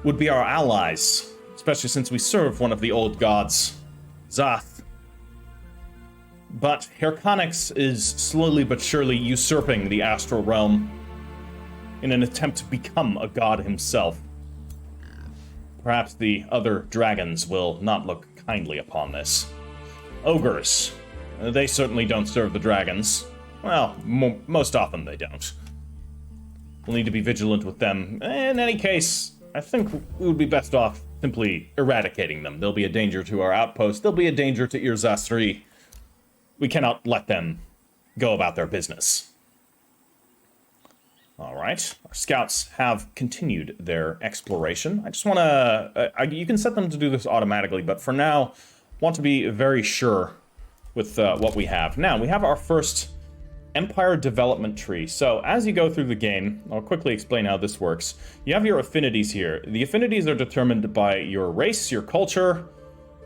would be our allies, especially since we serve one of the old gods, Zath. But Herconix is slowly but surely usurping the astral realm in an attempt to become a god himself. Perhaps the other dragons will not look kindly upon this. Ogres. They certainly don't serve the dragons. Well, most often they don't. We'll need to be vigilant with them. In any case, I think we would be best off simply eradicating them. They'll be a danger to our outpost. They'll be a danger to Irzastri. We cannot let them go about their business. Alright, our scouts have continued their exploration. I just want to... you can set them to do this automatically, but for now, want to be very sure with what we have. Now, we have our first Empire development tree. So, as you go through the game, I'll quickly explain how this works. You have your affinities here. The affinities are determined by your race, your culture,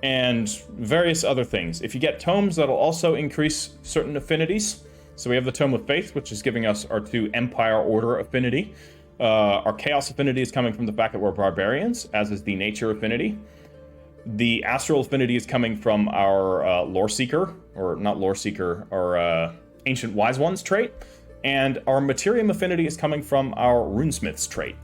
and various other things. If you get tomes, that'll also increase certain affinities. So we have the Tome of Faith, which is giving us our 2 Empire Order affinity. Our Chaos affinity is coming from the fact that we're barbarians, as is the Nature affinity. The Astral affinity is coming from our Lore Seeker, or not Lore Seeker, our Ancient Wise Ones trait. And our Materium affinity is coming from our Runesmiths trait.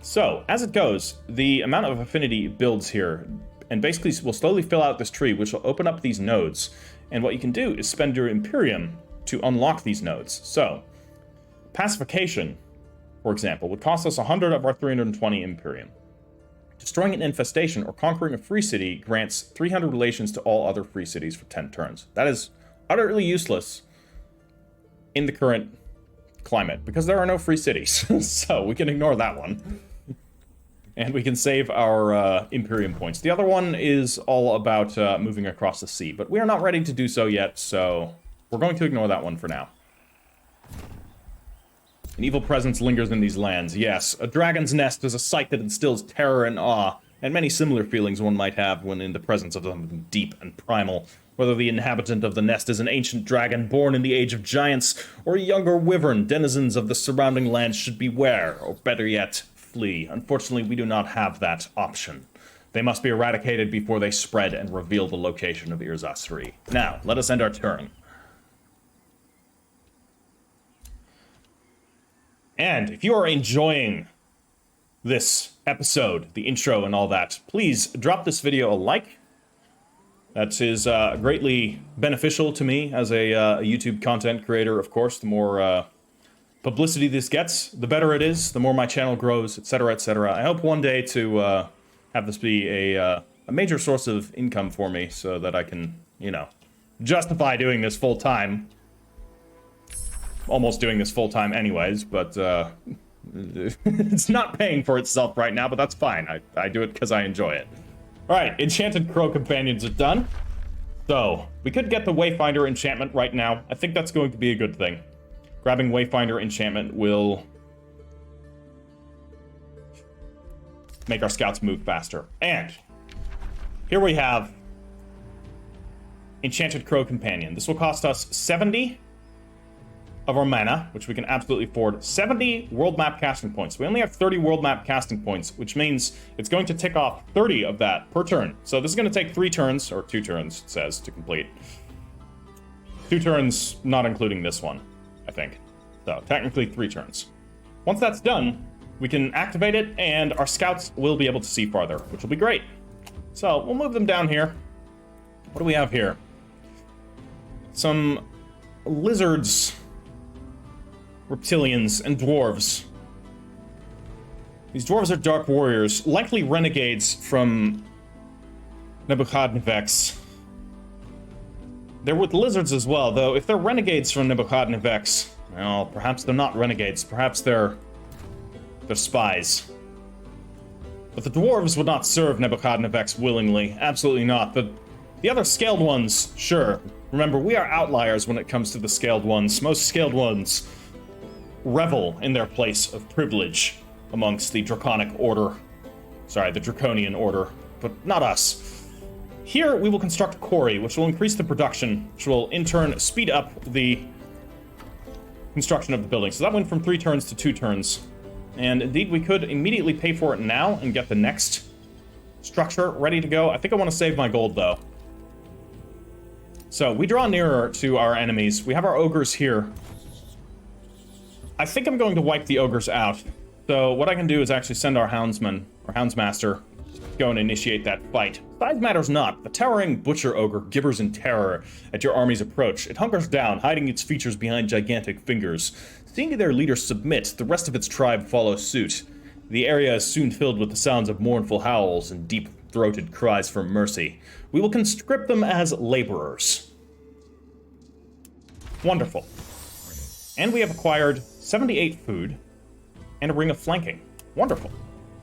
So, as it goes, the amount of affinity builds here, and basically will slowly fill out this tree, which will open up these nodes. And what you can do is spend your Imperium to unlock these nodes. So, pacification, for example, would cost us 100 of our 320 Imperium. Destroying an infestation or conquering a free city grants 300 relations to all other free cities for 10 turns. That is utterly useless in the current climate, because there are no free cities. So, we can ignore that one. And we can save our Imperium points. The other one is all about moving across the sea, but we are not ready to do so yet, so we're going to ignore that one for now. An evil presence lingers in these lands. Yes, a dragon's nest is a sight that instills terror and awe, and many similar feelings one might have when in the presence of something deep and primal. Whether the inhabitant of the nest is an ancient dragon born in the age of giants, or a younger wyvern, denizens of the surrounding lands should beware, or better yet, flee. Unfortunately, we do not have that option. They must be eradicated before they spread and reveal the location of Irzastri. Now, let us end our turn. And if you are enjoying this episode, the intro and all that, please drop this video a like. That is greatly beneficial to me as a YouTube content creator, of course. The more publicity this gets, the better it is, the more my channel grows, etc., etc. I hope one day to have this be a major source of income for me so that I can, you know, justify doing this full-time. Almost doing this full-time anyways, but it's not paying for itself right now, but that's fine. I do it because I enjoy it. Alright, Enchanted Crow Companions are done. So, we could get the Wayfinder enchantment right now. I think that's going to be a good thing. Grabbing Wayfinder enchantment will make our scouts move faster. And here we have Enchanted Crow Companion. This will cost us 70 of our mana, which we can absolutely afford. 70 world map casting points. We only have 30 world map casting points, which means it's going to tick off 30 of that per turn. So this is going to take 3 turns, or 2 turns, it says, to complete. 2 turns, not including this one, I think. So technically 3 turns. Once that's done, we can activate it, and our scouts will be able to see farther, which will be great. So we'll move them down here. What do we have here? Some lizards, reptilians, and dwarves. These dwarves are dark warriors, likely renegades from Nebuchadnezzar. They're with lizards as well, though if they're renegades from Nebuchadnezzar, well, perhaps they're not renegades, perhaps they're spies. But the dwarves would not serve Nebuchadnezzar willingly, absolutely not. The other scaled ones, sure. Remember, we are outliers when it comes to the scaled ones. Most scaled ones revel in their place of privilege amongst the Draconic Order. Sorry, the Draconian Order, but not us. Here, we will construct Quarry, which will increase the production, which will in turn speed up the construction of the building. So that went from 3 turns to 2 turns. And indeed, we could immediately pay for it now and get the next structure ready to go. I think I want to save my gold, though. So, we draw nearer to our enemies. We have our ogres here. I think I'm going to wipe the ogres out. So, what I can do is actually send our houndsman, or houndsmaster, to go and initiate that fight. Size matters not. The towering butcher ogre gibbers in terror at your army's approach. It hunkers down, hiding its features behind gigantic fingers. Seeing their leader submit, the rest of its tribe follows suit. The area is soon filled with the sounds of mournful howls and deep-throated cries for mercy. We will conscript them as laborers. Wonderful. And we have acquired 78 food and a ring of flanking. Wonderful.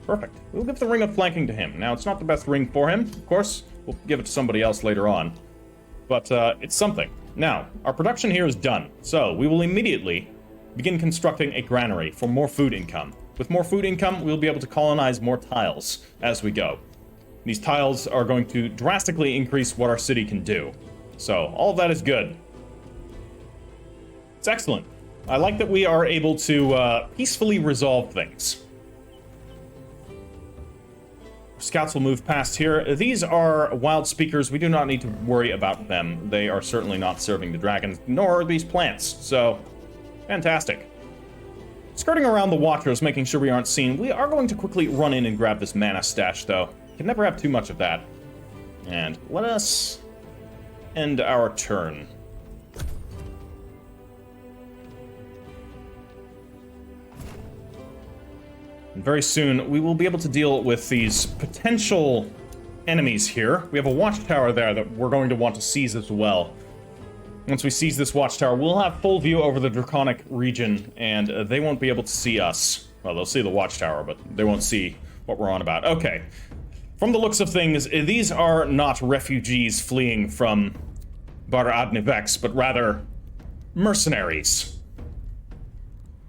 Perfect. We'll give the ring of flanking to him. Now, it's not the best ring for him, of course. We'll give it to somebody else later on. But it's something. Now, our production here is done. So, we will immediately begin constructing a granary for more food income. With more food income, we'll be able to colonize more tiles as we go. These tiles are going to drastically increase what our city can do. So, all of that is good. It's excellent. I like that we are able to peacefully resolve things. Scouts will move past here. These are wild speakers. We do not need to worry about them. They are certainly not serving the dragons, nor are these plants. So, fantastic. Skirting around the watchers, making sure we aren't seen, we are going to quickly run in and grab this mana stash, though. Can never have too much of that. And let us end our turn. And very soon, we will be able to deal with these potential enemies here. We have a watchtower there that we're going to want to seize as well. Once we seize this watchtower, we'll have full view over the Draconic region, and they won't be able to see us. Well, they'll see the watchtower, but they won't see what we're on about. Okay. From the looks of things, these are not refugees fleeing from Bar Adnivex, but rather mercenaries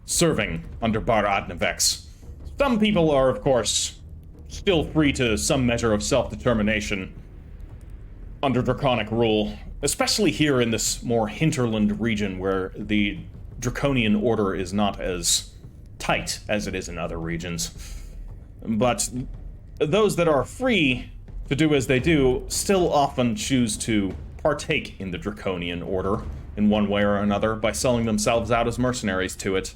serving under Bar Adnivex. Some people are, of course, still free to some measure of self-determination under Draconic rule, especially here in this more hinterland region where the Draconian order is not as tight as it is in other regions. But those that are free to do as they do still often choose to partake in the Draconian order in one way or another by selling themselves out as mercenaries to it,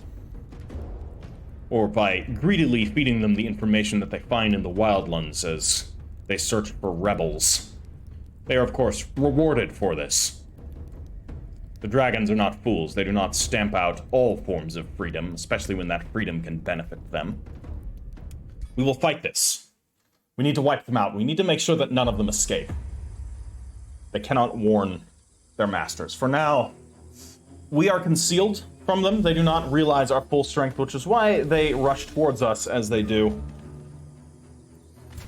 or by greedily feeding them the information that they find in the wildlands as they search for rebels. They are, of course, rewarded for this. The dragons are not fools. They do not stamp out all forms of freedom, especially when that freedom can benefit them. We will fight this. We need to wipe them out. We need to make sure that none of them escape. They cannot warn their masters. For now, we are concealed from them. They do not realize our full strength, which is why they rush towards us as they do.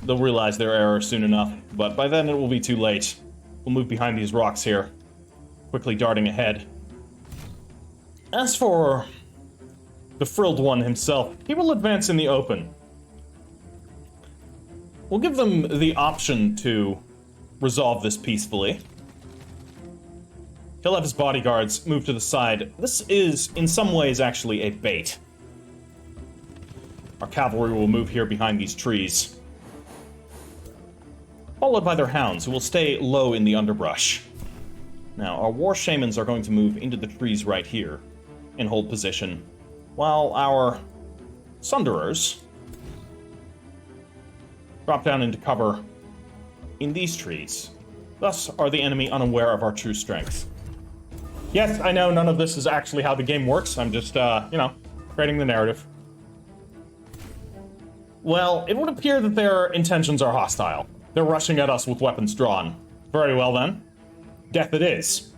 They'll realize their error soon enough, but by then it will be too late. We'll move behind these rocks here, quickly darting ahead. As for the frilled one himself, he will advance in the open. We'll give them the option to resolve this peacefully. He'll have his bodyguards move to the side. This is, in some ways, actually a bait. Our cavalry will move here behind these trees, followed by their hounds, who will stay low in the underbrush. Now, our war shamans are going to move into the trees right here and hold position, while our sunderers drop down into cover in these trees. Thus are the enemy unaware of our true strength. Yes, I know none of this is actually how the game works. I'm just, creating the narrative. Well, it would appear that their intentions are hostile. They're rushing at us with weapons drawn. Very well, then. Death it is.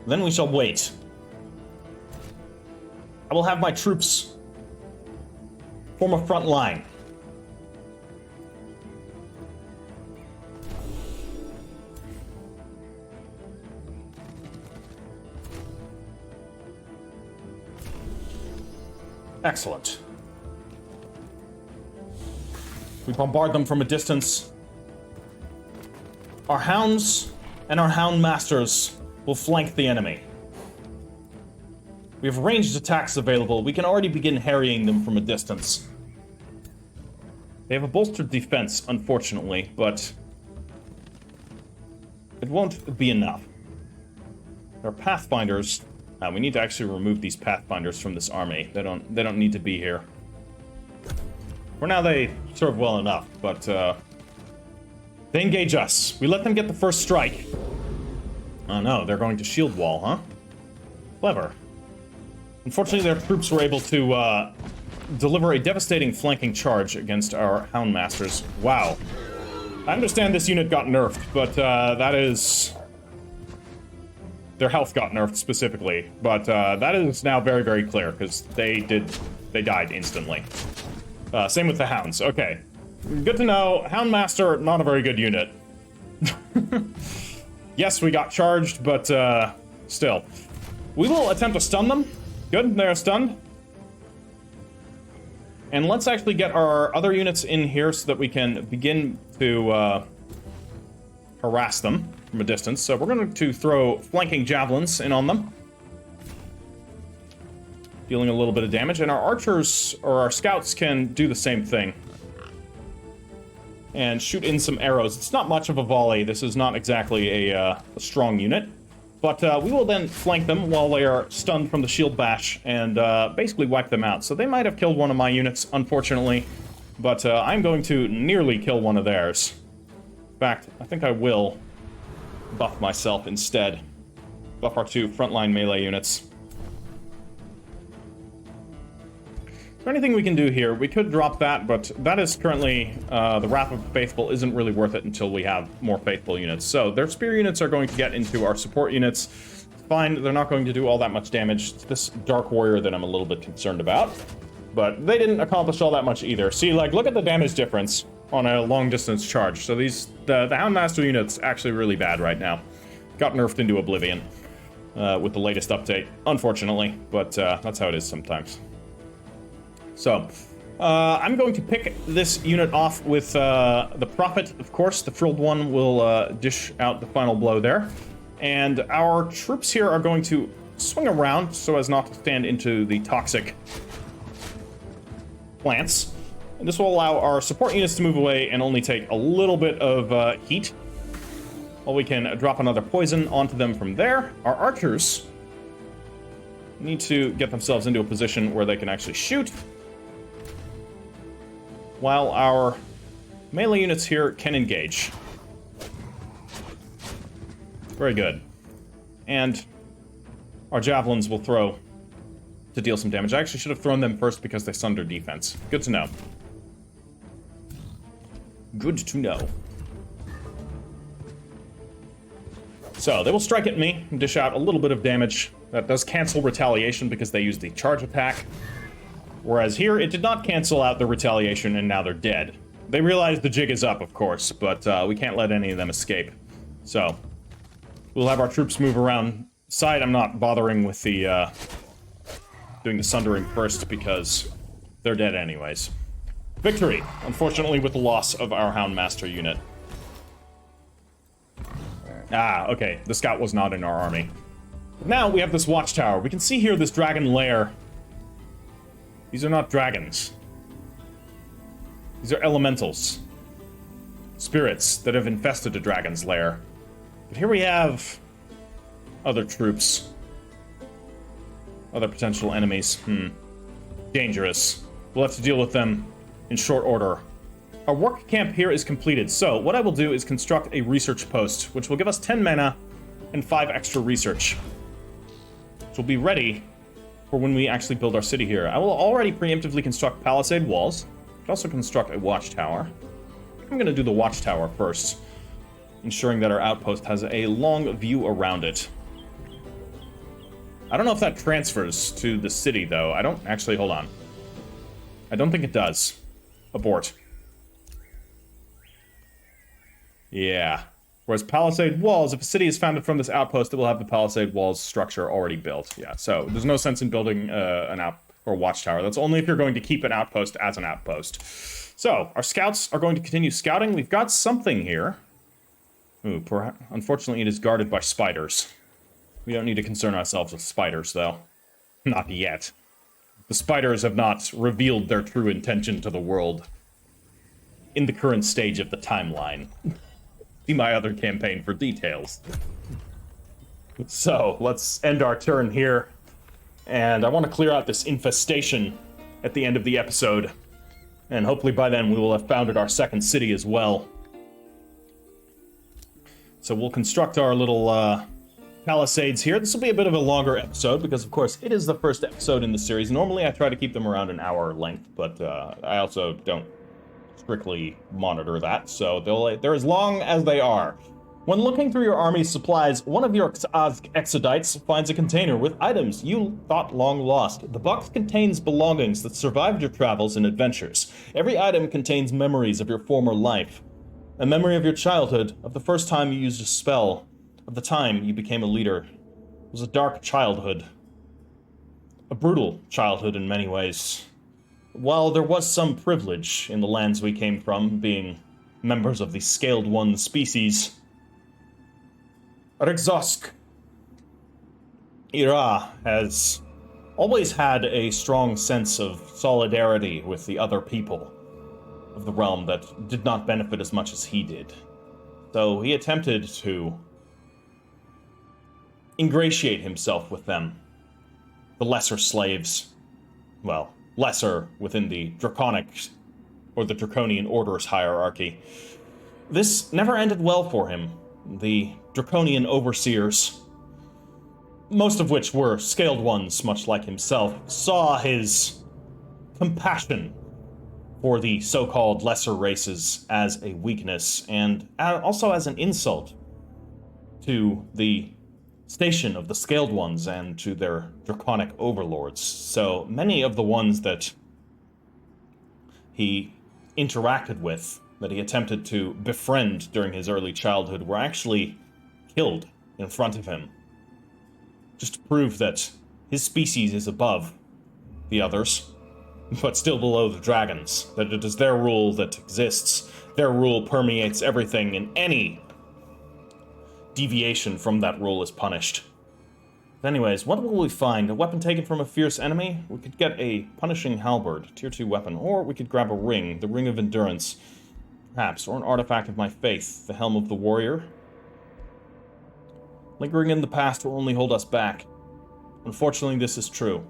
Then we shall wait. I will have my troops form a front line. Excellent. We bombard them from a distance. Our hounds and our hound masters will flank the enemy. We have ranged attacks available. We can already begin harrying them from a distance. They have a bolstered defense, unfortunately, but it won't be enough. There are pathfinders. We need to actually remove these pathfinders from this army. They don't need to be here. For now, they serve well enough, but they engage us. We let them get the first strike. Oh no, they're going to shield wall, huh? Clever. Unfortunately, their troops were able to deliver a devastating flanking charge against our Houndmasters. Wow. I understand this unit got nerfed, but that is... Their health got nerfed specifically, but that is now very, very clear, because they died instantly. Same with the Hounds. Okay. Good to know. Houndmaster, not a very good unit. Yes, we got charged, but still. We will attempt to stun them. Good, they're stunned. And let's actually get our other units in here so that we can begin to harass them from a distance. So we're going to throw flanking javelins in on them, dealing a little bit of damage. And our archers, or our scouts, can do the same thing and shoot in some arrows. It's not much of a volley. This is not exactly a strong unit. But we will then flank them while they are stunned from the shield bash and basically wipe them out. So they might have killed one of my units, unfortunately. But I'm going to nearly kill one of theirs. In fact, I think I will buff myself instead. Buff our 2 frontline melee units. Is there anything we can do here? We could drop that, but that is currently... the Wrath of the Faithful isn't really worth it until we have more Faithful units. So their spear units are going to get into our support units. It's fine, they're not going to do all that much damage. It's this Dark Warrior that I'm a little bit concerned about. But they didn't accomplish all that much either. See, like, look at the damage difference on a long-distance charge. So the Houndmaster unit's actually really bad right now. Got nerfed into oblivion with the latest update, unfortunately. But that's how it is sometimes. So, I'm going to pick this unit off with the Prophet, of course. The Frilled One will dish out the final blow there. And our troops here are going to swing around so as not to stand into the toxic plants. And this will allow our support units to move away and only take a little bit of heat. While we can drop another poison onto them from there. Our archers need to get themselves into a position where they can actually shoot, while our melee units here can engage. Very good. And our javelins will throw to deal some damage. I actually should have thrown them first because they sunder defense. Good to know. Good to know. So, they will strike at me and dish out a little bit of damage. That does cancel retaliation because they used the charge attack. Whereas here, it did not cancel out the retaliation, and now they're dead. They realize the jig is up, of course, but we can't let any of them escape. So, we'll have our troops move around side. I'm not bothering with the, doing the sundering first, because they're dead anyways. Victory, unfortunately, with the loss of our Houndmaster unit. Ah, okay, the scout was not in our army. Now we have this watchtower. We can see here this dragon lair. These are not dragons. These are elementals. Spirits that have infested a dragon's lair. But here we have other troops. Other potential enemies. Dangerous. We'll have to deal with them in short order. Our work camp here is completed, so what I will do is construct a research post, which will give us 10 mana and 5 extra research. Which will be ready for when we actually build our city here. I will already preemptively construct palisade walls. I can also construct a watchtower. I'm going to do the watchtower first, ensuring that our outpost has a long view around it. I don't know if that transfers to the city, though. I don't actually... Hold on. I don't think it does. Abort. Yeah. Whereas palisade walls, if a city is founded from this outpost, it will have the palisade walls structure already built. Yeah, so there's no sense in building or watchtower. That's only if you're going to keep an outpost as an outpost. So, our scouts are going to continue scouting. We've got something here. Ooh, unfortunately it is guarded by spiders. We don't need to concern ourselves with spiders, though. Not yet. The spiders have not revealed their true intention to the world in the current stage of the timeline. See my other campaign for details. So, let's end our turn here. And I want to clear out this infestation at the end of the episode. And hopefully by then we will have founded our second city as well. So we'll construct our little palisades here. This will be a bit of a longer episode because, of course, it is the first episode in the series. Normally I try to keep them around an hour length, but I also don't strictly monitor that, so they're as long as they are. When looking through your army's supplies, one of your exodites finds a container with items you thought long lost. The box contains belongings that survived your travels and adventures. Every item contains memories of your former life. A memory of your childhood, of the first time you used a spell, of the time you became a leader. It was a dark childhood. A brutal childhood in many ways. While there was some privilege in the lands we came from, being members of the Scaled One species, Rexosk Ira has always had a strong sense of solidarity with the other people of the realm that did not benefit as much as he did. So he attempted to ingratiate himself with them, the lesser slaves. Well, lesser within the Draconic or the Draconian Orders hierarchy. This never ended well for him. The Draconian overseers, most of which were scaled ones, much like himself, saw his compassion for the so-called lesser races as a weakness, and also as an insult to the station of the scaled ones and to their draconic overlords. So many of the ones that he interacted with, that he attempted to befriend during his early childhood, were actually killed in front of him. Just to prove that his species is above the others, but still below the dragons. That it is their rule that exists. Their rule permeates everything, and any deviation from that rule is punished. But anyways, what will we find? A weapon taken from a fierce enemy? We could get a punishing halberd, tier 2 weapon, or we could grab a ring, the ring of endurance, perhaps, or an artifact of my faith, the helm of the warrior. Lingering in the past will only hold us back. Unfortunately, this is true.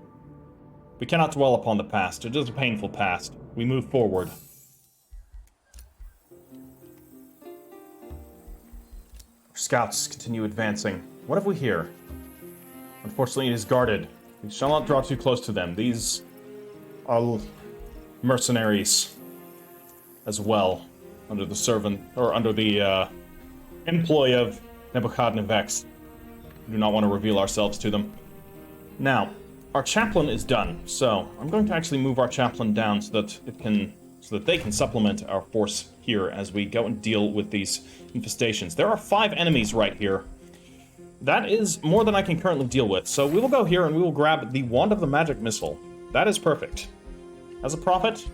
We cannot dwell upon the past. It is a painful past. We move forward. Our scouts continue advancing. What have we here? Unfortunately, it is guarded. We shall not draw too close to them. These are mercenaries as well, under the servant, or under the employ of Nebuchadnezzar. We do not want to reveal ourselves to them. Now, our chaplain is done, so I'm going to actually move our chaplain down so that they can supplement our force here as we go and deal with these infestations. There are 5 enemies right here. That is more than I can currently deal with, so we will go here and we will grab the Wand of the Magic Missile. That is perfect. As a prophet,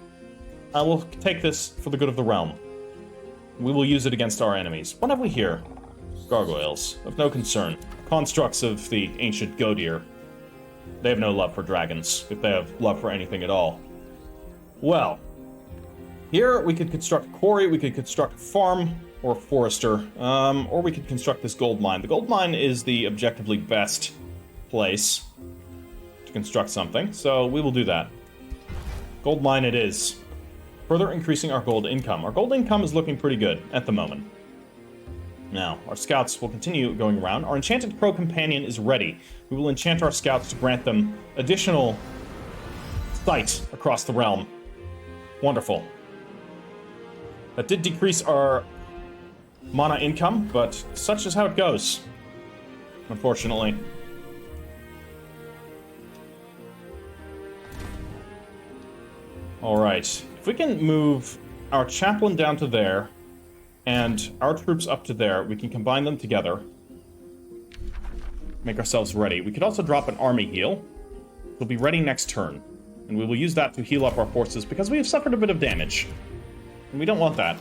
I will take this for the good of the realm. We will use it against our enemies. What have we here? Gargoyles, of no concern. Constructs of the ancient Godir. They have no love for dragons, if they have love for anything at all. Well, here we could construct a quarry, we could construct a farm, or a forester, or we could construct this gold mine. The gold mine is the objectively best place to construct something, so we will do that. Gold mine it is. Further increasing our gold income. Our gold income is looking pretty good at the moment. Now, our scouts will continue going around. Our enchanted crow companion is ready. We will enchant our scouts to grant them additional sight across the realm. Wonderful. That did decrease our mana income, but such is how it goes, unfortunately. Alright, if we can move our chaplain down to there, and our troops up to there, we can combine them together. Make ourselves ready. We could also drop an army heal. We'll be ready next turn. And we will use that to heal up our forces, because we have suffered a bit of damage. And we don't want that.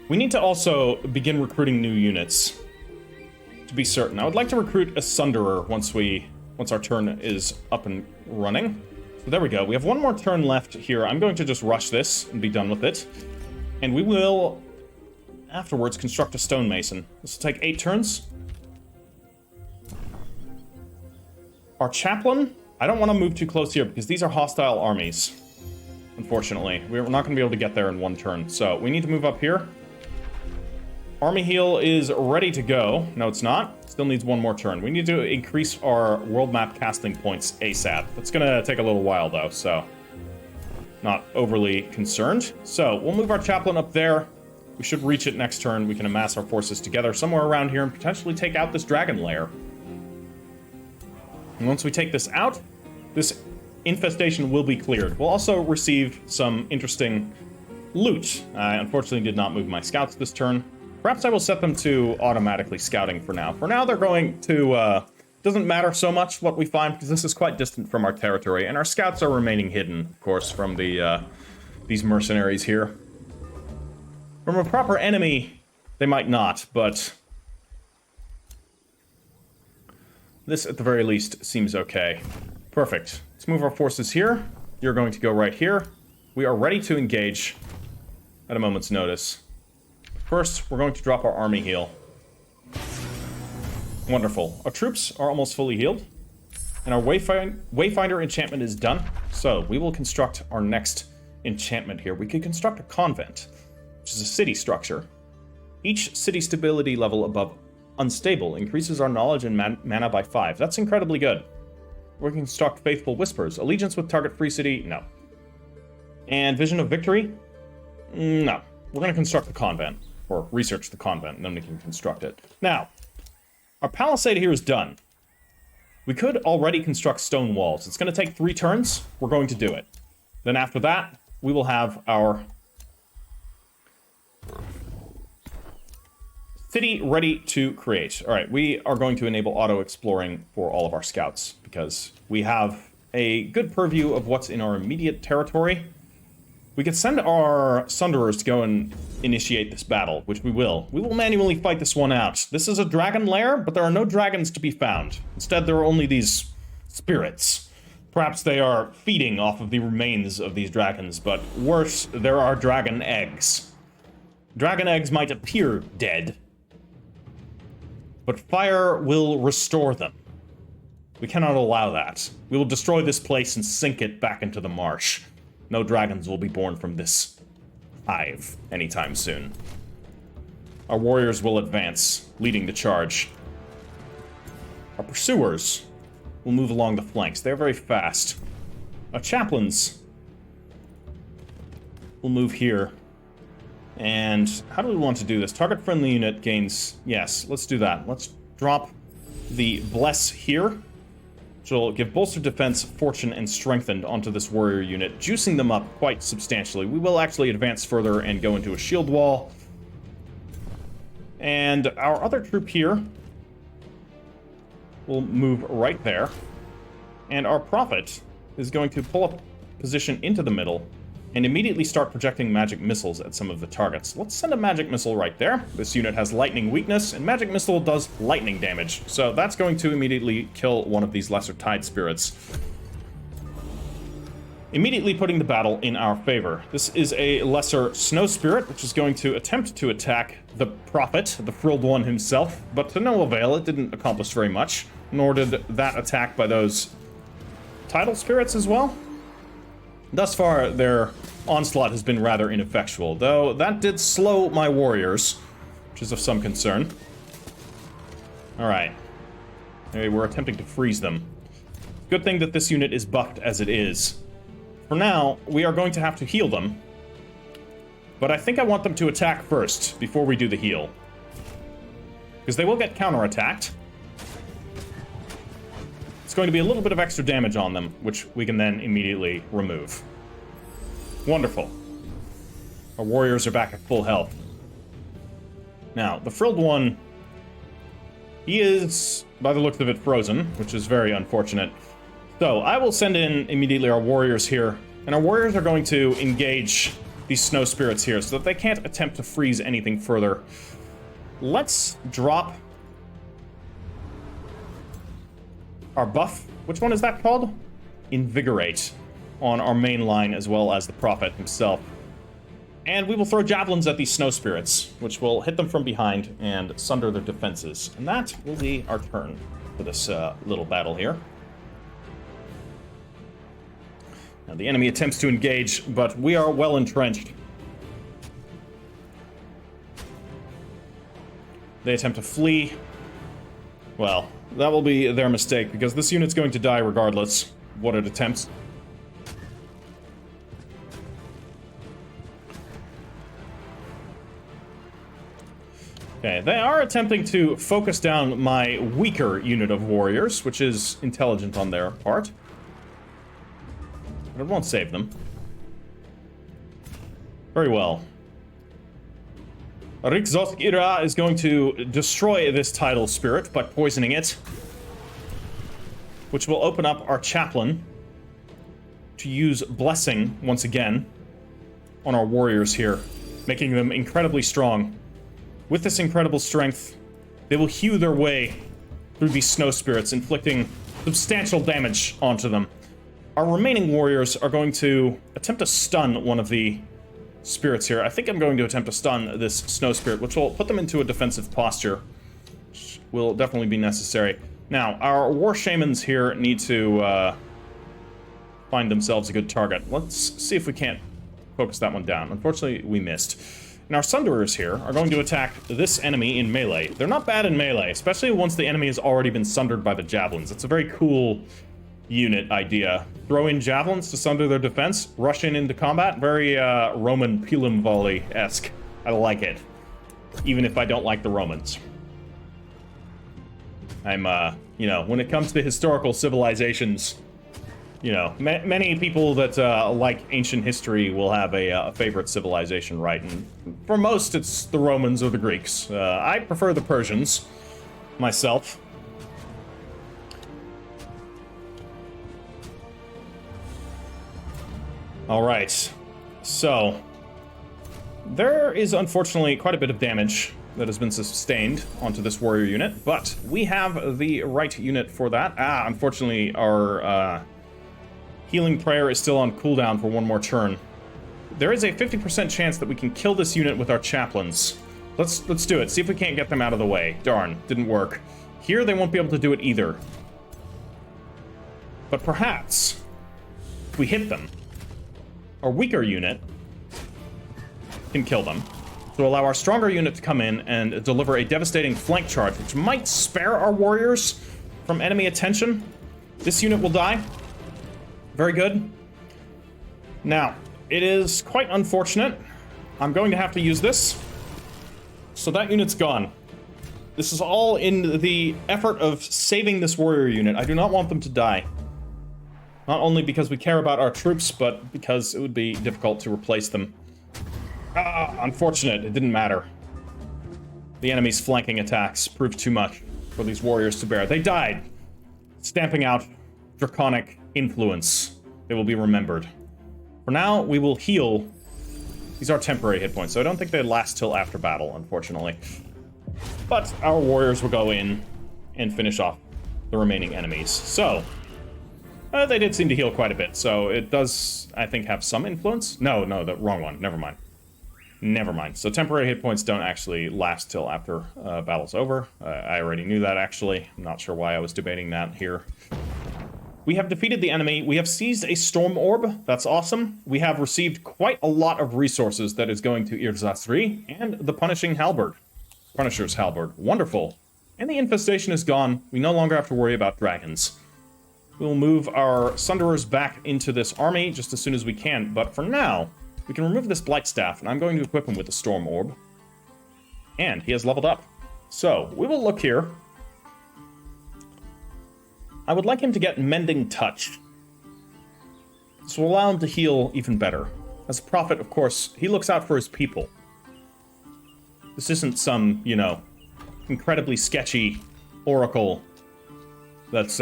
We need to also begin recruiting new units, to be certain. I would like to recruit a Sunderer once our turn is up and running. So there we go. We have one more turn left here. I'm going to just rush this and be done with it. And we will, afterwards, construct a stonemason. This will take 8 turns. Our chaplain, I don't want to move too close here because these are hostile armies. Unfortunately, we're not going to be able to get there in 1 turn. So we need to move up here. Army heal is ready to go. No, it's not. Still needs 1 more turn. We need to increase our world map casting points ASAP. That's going to take a little while, though, so not overly concerned. So we'll move our chaplain up there. We should reach it next turn. We can amass our forces together somewhere around here and potentially take out this dragon lair. And once we take this out, this infestation will be cleared. We'll also receive some interesting loot. I unfortunately did not move my scouts this turn. Perhaps I will set them to automatically scouting for now. For now, they're going to, doesn't matter so much what we find, because this is quite distant from our territory, and our scouts are remaining hidden, of course, from these mercenaries here. From a proper enemy, they might not, but this, at the very least, seems okay. Perfect. Let's move our forces here. You're going to go right here. We are ready to engage at a moment's notice. First, we're going to drop our army heal. Wonderful. Our troops are almost fully healed. And our Wayfinder enchantment is done. So, we will construct our next enchantment here. We could construct a convent, which is a city structure. Each city stability level above unstable increases our knowledge and mana by 5. That's incredibly good. We can construct Faithful Whispers. Allegiance with target free city? No. And Vision of Victory? No. We're going to construct the convent. Or research the convent, and then we can construct it. Now, our palisade here is done. We could already construct stone walls. It's going to take 3 turns. We're going to do it. Then after that, we will have our city ready to create. All right, we are going to enable auto-exploring for all of our scouts, because we have a good purview of what's in our immediate territory. We could send our Sunderers to go and initiate this battle, which we will. We will manually fight this one out. This is a dragon lair, but there are no dragons to be found. Instead, there are only these spirits. Perhaps they are feeding off of the remains of these dragons, but worse, there are dragon eggs. Dragon eggs might appear dead, but fire will restore them. We cannot allow that. We will destroy this place and sink it back into the marsh. No dragons will be born from this hive anytime soon. Our warriors will advance, leading the charge. Our pursuers will move along the flanks. They're very fast. Our chaplains will move here. And how do we want to do this? Target friendly unit gains... Yes, let's do that. Let's drop the Bless here, which will give bolstered defense, fortune, and strengthened onto this warrior unit, juicing them up quite substantially. We will actually advance further and go into a shield wall. And our other troop here will move right there. And our prophet is going to pull up position into the middle and immediately start projecting magic missiles at some of the targets. Let's send a magic missile right there. This unit has lightning weakness, and magic missile does lightning damage. So that's going to immediately kill one of these lesser tide spirits, immediately putting the battle in our favor. This is a lesser snow spirit, which is going to attempt to attack the prophet, the frilled one himself, but to no avail. It didn't accomplish very much, nor did that attack by those tidal spirits as well. Thus far, their onslaught has been rather ineffectual, though that did slow my warriors, which is of some concern. Alright. Hey, we're attempting to freeze them. Good thing that this unit is buffed as it is. For now, we are going to have to heal them, but I think I want them to attack first, before we do the heal. Because they will get counterattacked. It's going to be a little bit of extra damage on them, which we can then immediately remove. Wonderful. Our warriors are back at full health. Now, the frilled one, he is, by the looks of it, frozen, which is very unfortunate. So, I will send in immediately our warriors here, and our warriors are going to engage these snow spirits here so that they can't attempt to freeze anything further. Let's drop our buff. Which one is that called? Invigorate on our main line as well as the Prophet himself. And we will throw javelins at these snow spirits, which will hit them from behind and sunder their defenses. And that will be our turn for this little battle here. Now, the enemy attempts to engage, but we are well entrenched. They attempt to flee. Well, that will be their mistake, because this unit's going to die regardless of what it attempts. Okay, they are attempting to focus down my weaker unit of warriors, which is intelligent on their part. But it won't save them. Very well. Ira is going to destroy this tidal spirit by poisoning it, which will open up our chaplain to use blessing once again on our warriors here, making them incredibly strong. With this incredible strength, they will hew their way through these snow spirits, inflicting substantial damage onto them. Our remaining warriors are going to attempt to stun one of the spirits here. I think I'm going to attempt to stun this snow spirit, which will put them into a defensive posture, which will definitely be necessary. Now, our war shamans here need to find themselves a good target. Let's see if we can't focus that one down. Unfortunately, we missed. And our Sunderers here are going to attack this enemy in melee. They're not bad in melee, especially once the enemy has already been sundered by the javelins. It's a very cool unit idea. Throw in javelins to sunder their defense, rush in into combat. Very Roman pilum volley-esque. I like it, even if I don't like the Romans. I'm, you know, when it comes to historical civilizations, you know, many people that like ancient history will have a favorite civilization, right? And for most, it's the Romans or the Greeks. I prefer the Persians, myself. All right, so there is unfortunately quite a bit of damage that has been sustained onto this warrior unit, but we have the right unit for that. Unfortunately, our healing prayer is still on cooldown for one more turn. There is a 50% chance that we can kill this unit with our chaplains. Let's do it. See if we can't get them out of the way. Darn, didn't work. Here they won't be able to do it either. But perhaps if we hit them, our weaker unit can kill them. To allow our stronger unit to come in and deliver a devastating flank charge, which might spare our warriors from enemy attention. This unit will die. Very good. Now, it is quite unfortunate. I'm going to have to use this. So that unit's gone. This is all in the effort of saving this warrior unit. I do not want them to die. Not only because we care about our troops, but because it would be difficult to replace them. Unfortunate, it didn't matter. The enemy's flanking attacks proved too much for these warriors to bear. They died, stamping out Draconic influence. They will be remembered. For now, we will heal. These are temporary hit points, so I don't think they last till after battle, unfortunately. But our warriors will go in and finish off the remaining enemies. So, they did seem to heal quite a bit, so it does, I think, have some influence. No, the wrong one. Never mind. Never mind. So temporary hit points don't actually last till after battle's over. I already knew that, actually. I'm not sure why I was debating that here. We have defeated the enemy. We have seized a storm orb. That's awesome. We have received quite a lot of resources that is going to Irzasri and the Punishing Halberd. Punisher's Halberd. Wonderful. And the infestation is gone. We no longer have to worry about dragons. We'll move our Sunderers back into this army just as soon as we can, but for now, we can remove this Blight Staff, and I'm going to equip him with the Storm Orb. And he has leveled up. So, we will look here. I would like him to get Mending Touch. This will allow him to heal even better. As a prophet, of course, he looks out for his people. This isn't some, you know, incredibly sketchy oracle that's,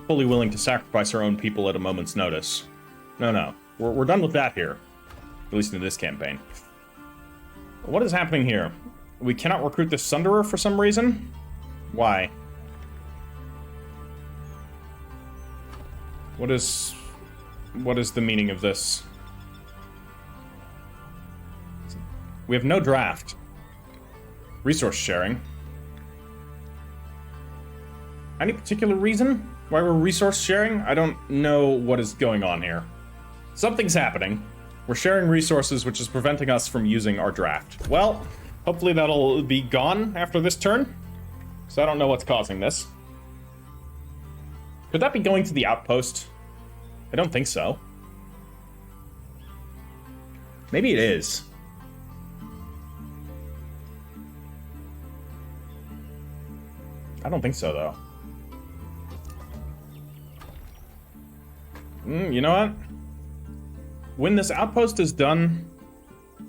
fully willing to sacrifice our own people at a moment's notice. No. We're done with that here. At least in this campaign. What is happening here? We cannot recruit the Sunderer for some reason? Why? What is the meaning of this? We have no draft. Resource sharing. Any particular reason why we're resource sharing? I don't know what is going on here. Something's happening. We're sharing resources, which is preventing us from using our draft. Well, hopefully that'll be gone after this turn. So I don't know what's causing this. Could that be going to the outpost? I don't think so. Maybe it is. I don't think so, though. You know what? When this outpost is done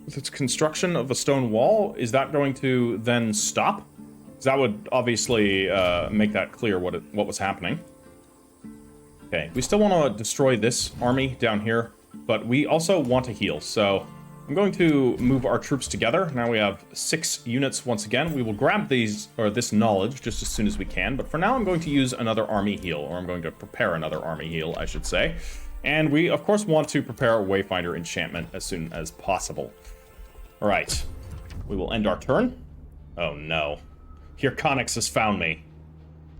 with its construction of a stone wall, is that going to then stop? Because that would obviously make that clear what was happening. Okay, we still want to destroy this army down here, but we also want to heal, so I'm going to move our troops together. Now we have 6 units once again. We will grab these, or this knowledge, just as soon as we can, but for now I'm going to use another army heal, or I'm going to prepare another army heal, I should say. And we, of course, want to prepare a Wayfinder enchantment as soon as possible. Alright, we will end our turn. Oh no. Hirconix has found me.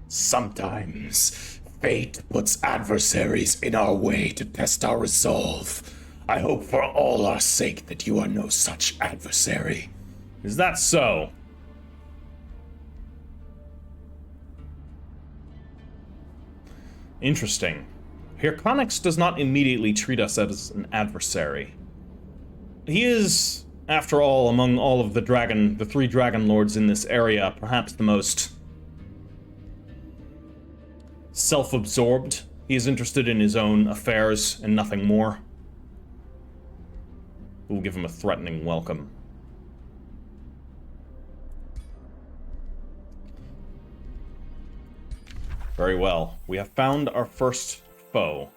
Sometimes fate puts adversaries in our way to test our resolve. I hope for all our sake that you are no such adversary. Is that so? Interesting. Hirconix does not immediately treat us as an adversary. He is, after all, among all of the 3 Dragon Lords in this area, perhaps the most self-absorbed. He is interested in his own affairs and nothing more. We'll give him a threatening welcome. Very well. We have found our first foe.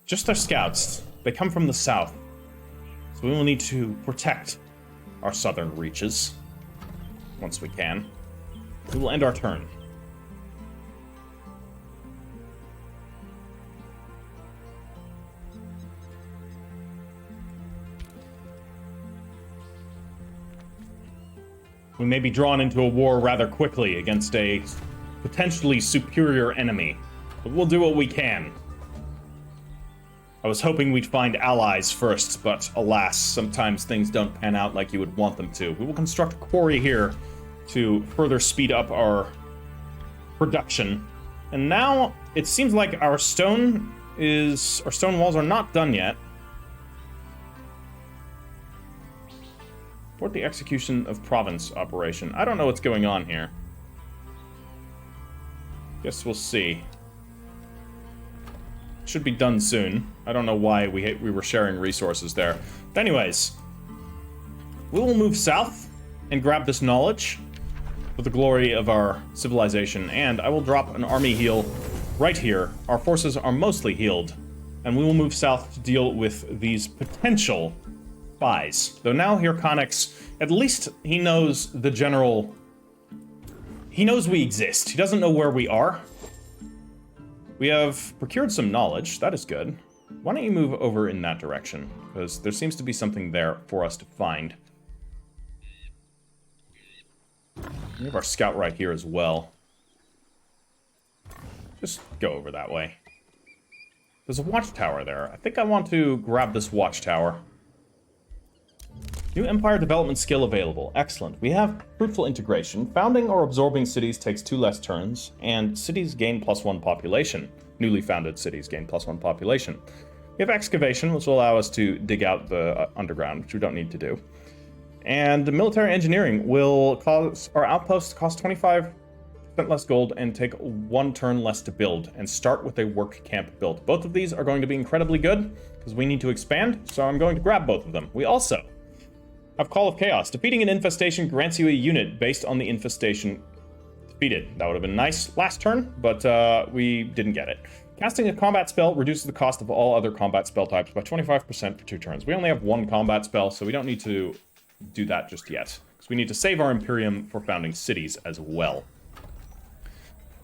Just their scouts. They come from the south. So we will need to protect our southern reaches. Once we can. We will end our turn. We may be drawn into a war rather quickly against a potentially superior enemy, but we'll do what we can. I was hoping we'd find allies first, but alas, sometimes things don't pan out like you would want them to. We will construct a quarry here to further speed up our production. And now, it seems like our stone walls are not done yet. Support the execution of province operation. I don't know what's going on here. Guess we'll see. Should be done soon. I don't know why we were sharing resources there. But anyways, we will move south and grab this knowledge for the glory of our civilization, and I will drop an army heal right here. Our forces are mostly healed, and we will move south to deal with these potential spies. Though now Hirconix, at least he knows the general... He knows we exist. He doesn't know where we are. We have procured some knowledge. That is good. Why don't you move over in that direction? Because there seems to be something there for us to find. We have our scout right here as well. Just go over that way. There's a watchtower there. I think I want to grab this watchtower. New Empire development skill available. Excellent. We have fruitful integration. Founding or absorbing cities takes 2 less turns, and cities gain +1 population. Newly founded cities gain +1 population. We have excavation, which will allow us to dig out the underground, which we don't need to do. And the military engineering will cause our outposts cost 25% less gold and take 1 turn less to build, and start with a work camp built. Both of these are going to be incredibly good, because we need to expand, so I'm going to grab both of them. We also have Call of Chaos. Defeating an infestation grants you a unit based on the infestation defeated. That would have been nice last turn, but we didn't get it. Casting a combat spell reduces the cost of all other combat spell types by 25% for 2 turns. We only have 1 combat spell, so we don't need to do that just yet. Because we need to save our Imperium for founding cities as well.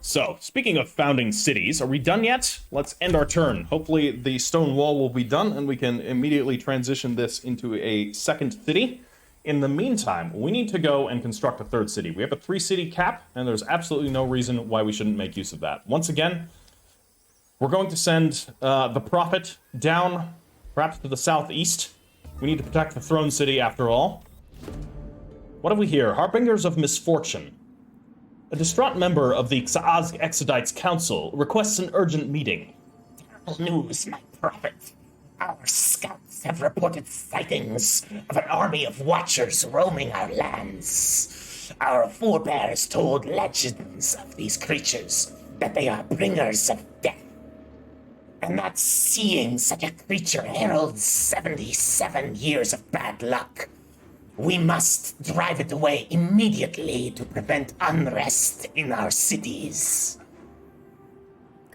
So, speaking of founding cities, are we done yet? Let's end our turn. Hopefully the stone wall will be done, and we can immediately transition this into a second city. In the meantime, we need to go and construct a 3rd city. We have a 3-city cap, and there's absolutely no reason why we shouldn't make use of that. Once again, we're going to send the Prophet down, perhaps to the southeast. We need to protect the throne city after all. What have we here? Harbingers of Misfortune. A distraught member of the Xaazg Exodites Council requests an urgent meeting. Terrible news, my prophet. Our scouts have reported sightings of an army of watchers roaming our lands. Our forebears told legends of these creatures, that they are bringers of death. And that seeing such a creature heralds 77 years of bad luck. We must drive it away immediately to prevent unrest in our cities.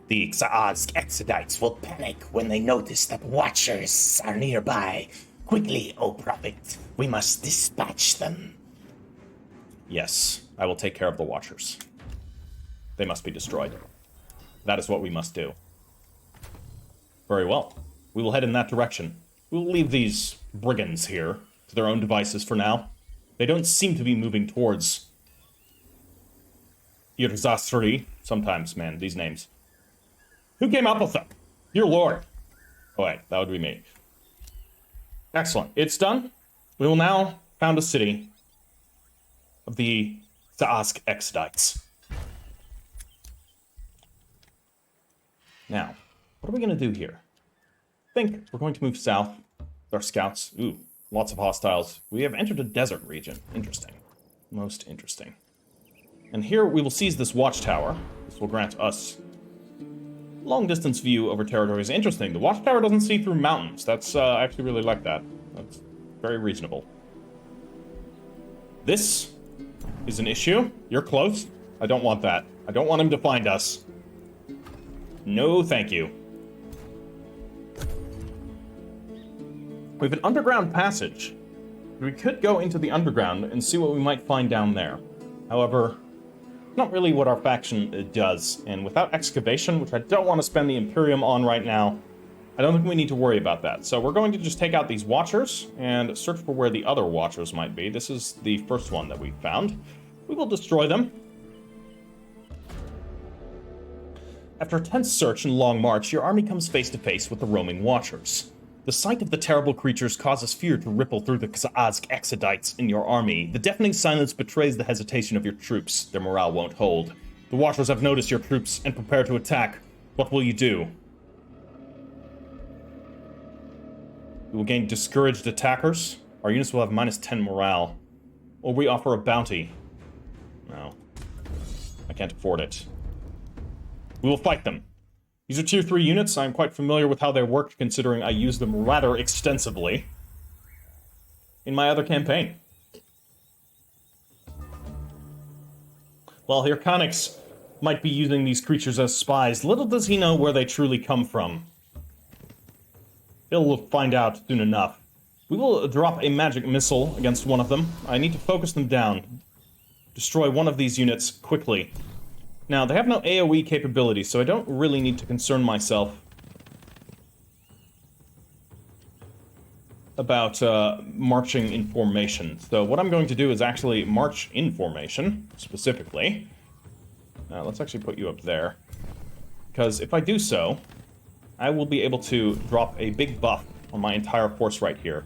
The Xaazg Exodites will panic when they notice that watchers are nearby. Quickly, O Prophet, we must dispatch them. Yes, I will take care of the Watchers. They must be destroyed. That is what we must do. Very well. We will head in that direction. We will leave these brigands here to their own devices for now. They don't seem to be moving towards Irzastri. Sometimes, man, these names. Who came up with them? Your lord. Oh, wait, that would be me. Excellent. It's done. We will now found a city of the Xaazg Exodites. Now, what are we going to do here? I think we're going to move south with our scouts. Ooh, lots of hostiles. We have entered a desert region. Interesting. Most interesting. And here we will seize this watchtower. This will grant us long-distance view over territories. Interesting. The watchtower doesn't see through mountains. That's, I actually really like that. That's very reasonable. This is an issue. You're close. I don't want that. I don't want him to find us. No, thank you. We have an underground passage. We could go into the underground and see what we might find down there. However, not really what our faction does, and without excavation, which I don't want to spend the Imperium on right now, I don't think we need to worry about that. So we're going to just take out these Watchers and search for where the other Watchers might be. This is the first one that we found. We will destroy them. After a tense search and long march, your army comes face to face with the roaming Watchers. The sight of the terrible creatures causes fear to ripple through the Xaazg Exodites in your army. The deafening silence betrays the hesitation of your troops. Their morale won't hold. The Watchers have noticed your troops and prepare to attack. What will you do? We will gain discouraged attackers. Our units will have minus 10 morale. Or we offer a bounty. No. I can't afford it. We will fight them. These are tier 3 units. I'm quite familiar with how they work, considering I use them rather extensively in my other campaign. While Hirkonix might be using these creatures as spies, little does he know where they truly come from. He'll find out soon enough. We will drop a magic missile against one of them. I need to focus them down. Destroy one of these units quickly. Now, they have no AoE capability, so I don't really need to concern myself about marching in formation. So what I'm going to do is actually march in formation, specifically. Let's actually put you up there. Because if I do so, I will be able to drop a big buff on my entire force right here.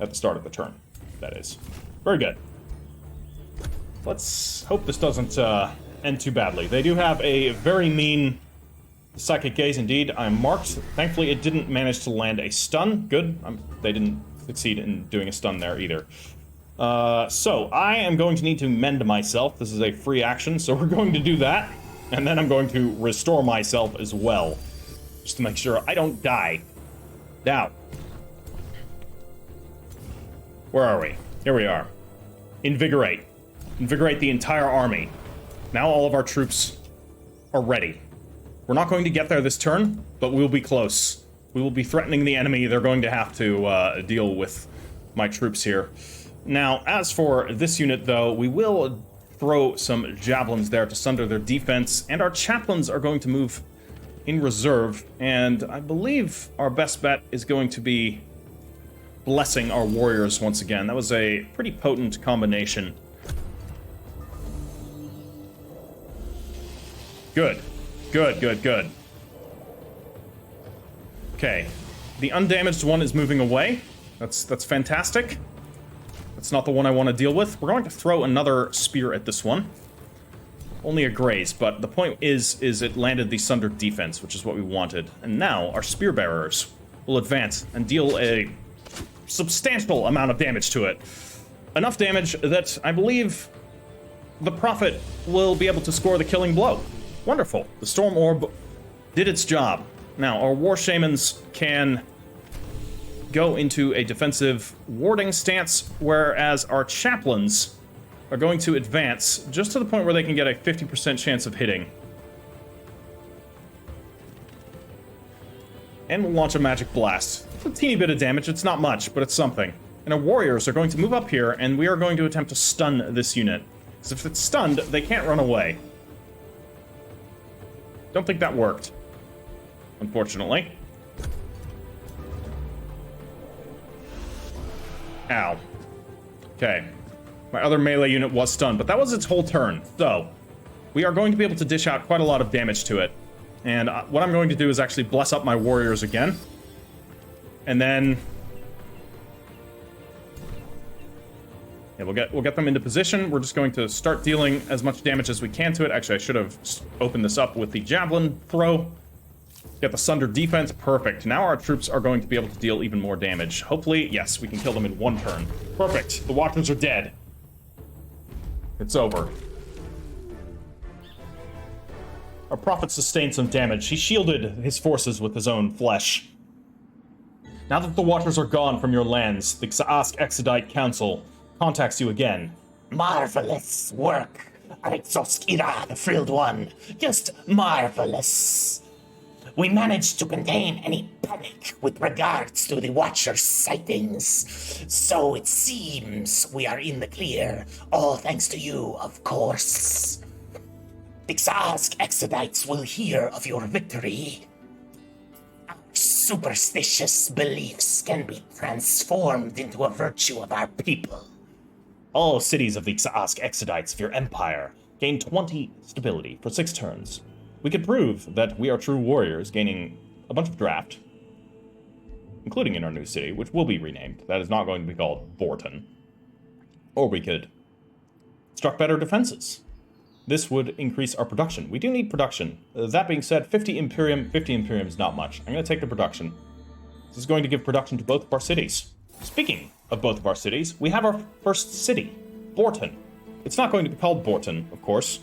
At the start of the turn, that is. Very good. Let's hope this doesn't end too badly. They do have a very mean psychic gaze indeed. I'm marked. Thankfully, it didn't manage to land a stun. Good. They didn't succeed in doing a stun there either. So, I am going to need to mend myself. This is a free action, so we're going to do that. And then I'm going to restore myself as well. Just to make sure I don't die. Now. Where are we? Here we are. Invigorate. Invigorate the entire army. Now all of our troops are are ready. We're not going to get there this turn, but we'll be close. We will be threatening the enemy. They're going to have to deal with my troops here. Now, as for this unit, though, we will throw some javelins there to sunder their defense, and our chaplains are going to move in reserve, and I believe our best bet is going to be blessing our warriors once again. That was a pretty potent combination. Good. Good, good, good. Okay. The undamaged one is moving away. That's fantastic. That's not the one I want to deal with. We're going to throw another spear at this one. Only a graze, but the point is it landed the sundered defense, which is what we wanted. And now our spear bearers will advance and deal a substantial amount of damage to it. Enough damage that I believe the Prophet will be able to score the killing blow. Wonderful. The Storm Orb did its job. Now, our War Shamans can go into a defensive warding stance, whereas our Chaplains are going to advance just to the point where they can get a 50% chance of hitting. And we'll launch a Magic Blast. It's a teeny bit of damage, it's not much, but it's something. And our Warriors are going to move up here, and we are going to attempt to stun this unit. Because if it's stunned, they can't run away. Don't think that worked, unfortunately. Ow. Okay. My other melee unit was stunned, but that was its whole turn. So, we are going to be able to dish out quite a lot of damage to it. And what I'm going to do is actually bless up my warriors again. And then... yeah, we'll get them into position. We're just going to start dealing as much damage as we can to it. Actually, I should have opened this up with the javelin throw. Get the sundered defense. Perfect. Now our troops are going to be able to deal even more damage. Hopefully, yes, we can kill them in one turn. Perfect. The Watchers are dead. It's over. Our Prophet sustained some damage. He shielded his forces with his own flesh. Now that the Watchers are gone from your lands, the Xaask Exodite Council contacts you again. Marvelous work, Arixoskira, the Frilled One. Just marvelous. We managed to contain any panic with regards to the Watcher's sightings. So it seems we are in the clear, all thanks to you, of course. The Xaask Exodites will hear of your victory. Our superstitious beliefs can be transformed into a virtue of our people. All cities of the Xaask Exodites of your empire gain 20 stability for 6 turns. We could prove that we are true warriors, gaining a bunch of draft, including in our new city, which will be renamed. That is not going to be called Borton. Or we could construct better defenses. This would increase our production. We do need production. That being said, 50 Imperium is not much. I'm going to take the production. This is going to give production to both of our cities. Speaking of both of our cities, we have our first city, Borton. It's not going to be called Borton, of course.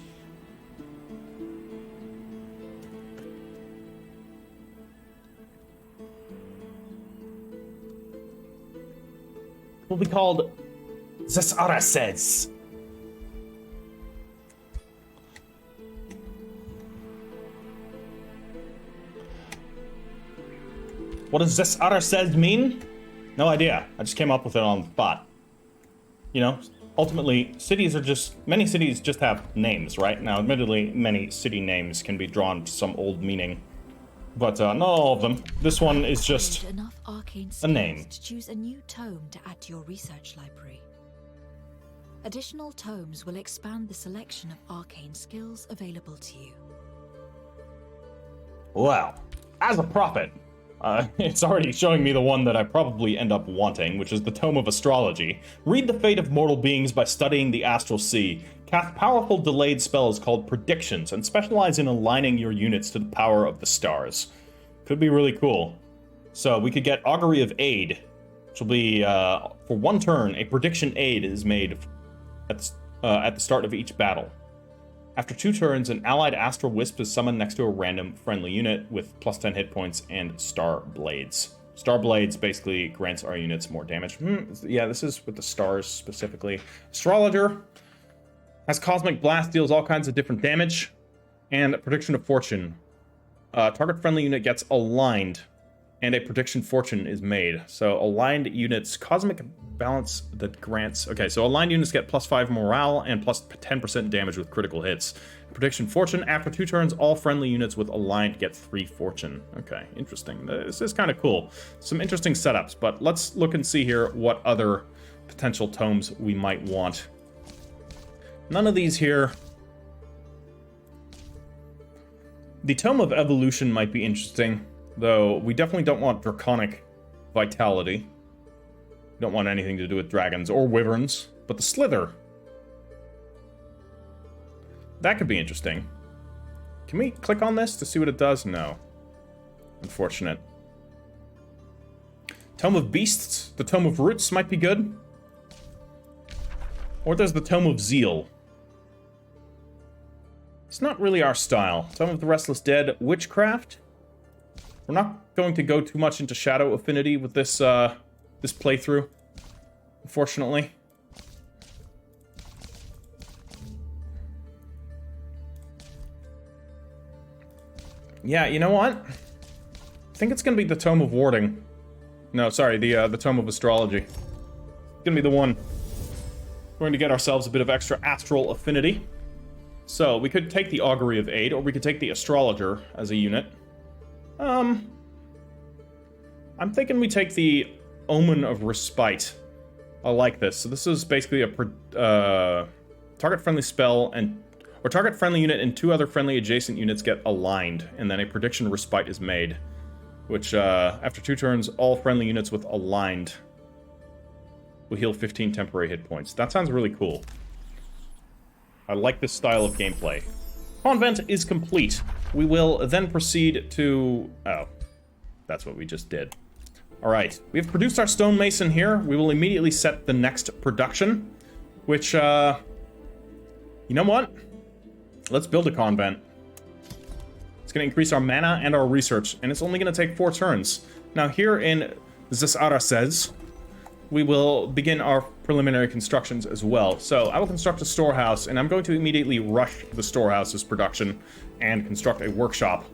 It will be called Zesarasez. What does Zesarasez mean? No idea. I just came up with it on the spot. You know, ultimately, many cities just have names, right? Now, admittedly, many city names can be drawn to some old meaning. But not all of them. This one is just enough arcane a name. To choose a new tome to add to your research library. Additional tomes will expand the selection of arcane skills available to you. Well, as a prophet, it's already showing me the one that I probably end up wanting, which is the Tome of Astrology. Read the fate of mortal beings by studying the astral sea. Cast powerful delayed spells called predictions, and specialize in aligning your units to the power of the stars. Could be really cool. So we could get Augury of Aid, which will be, for one turn, a prediction aid is made at the start of each battle. After 2 turns, an allied astral wisp is summoned next to a random friendly unit with plus 10 hit points and star blades. Star blades basically grants our units more damage. Yeah, this is with the stars specifically. Astrologer has Cosmic Blast, deals all kinds of different damage. and prediction of fortune. Target friendly unit gets aligned, and a prediction fortune is made. So aligned units, cosmic balance that grants... Okay, so aligned units get +5 morale and plus 10% damage with critical hits. Prediction fortune, after 2 turns, all friendly units with aligned get 3 fortune. Okay, interesting. This is kind of cool. Some interesting setups, but let's look and see here what other potential tomes we might want. None of these here. The Tome of Evolution might be interesting, though we definitely don't want Draconic Vitality. We don't want anything to do with dragons or wyverns, but the Slither. That could be interesting. Can we click on this to see what it does? No. Unfortunate. Tome of Beasts. The Tome of Roots might be good. Or there's the Tome of Zeal. It's not really our style. Tome of the Restless Dead. Witchcraft. We're not going to go too much into Shadow Affinity with this, this playthrough, unfortunately. Yeah, you know what? I think it's gonna be the Tome of Warding. No, sorry, the Tome of Astrology. It's gonna be the one. We're going to get ourselves a bit of extra astral affinity. So, we could take the Augury of Aid, or we could take the Astrologer as a unit. I'm thinking we take the Omen of Respite. I like this. So this is basically a target-friendly spell, or target-friendly unit and 2 other friendly adjacent units get aligned, and then a prediction respite is made. Which, after 2 turns, all friendly units with aligned will heal 15 temporary hit points. That sounds really cool. I like this style of gameplay. Convent is complete. We will then proceed to... Oh, that's what we just did. Alright, we have produced our stonemason here. We will immediately set the next production, which, you know what? Let's build a convent. It's going to increase our mana and our research, and it's only going to take 4 turns. Now, here in Zesaraces, we will begin our preliminary constructions as well. So, I will construct a storehouse, and I'm going to immediately rush the storehouse's production and construct a workshop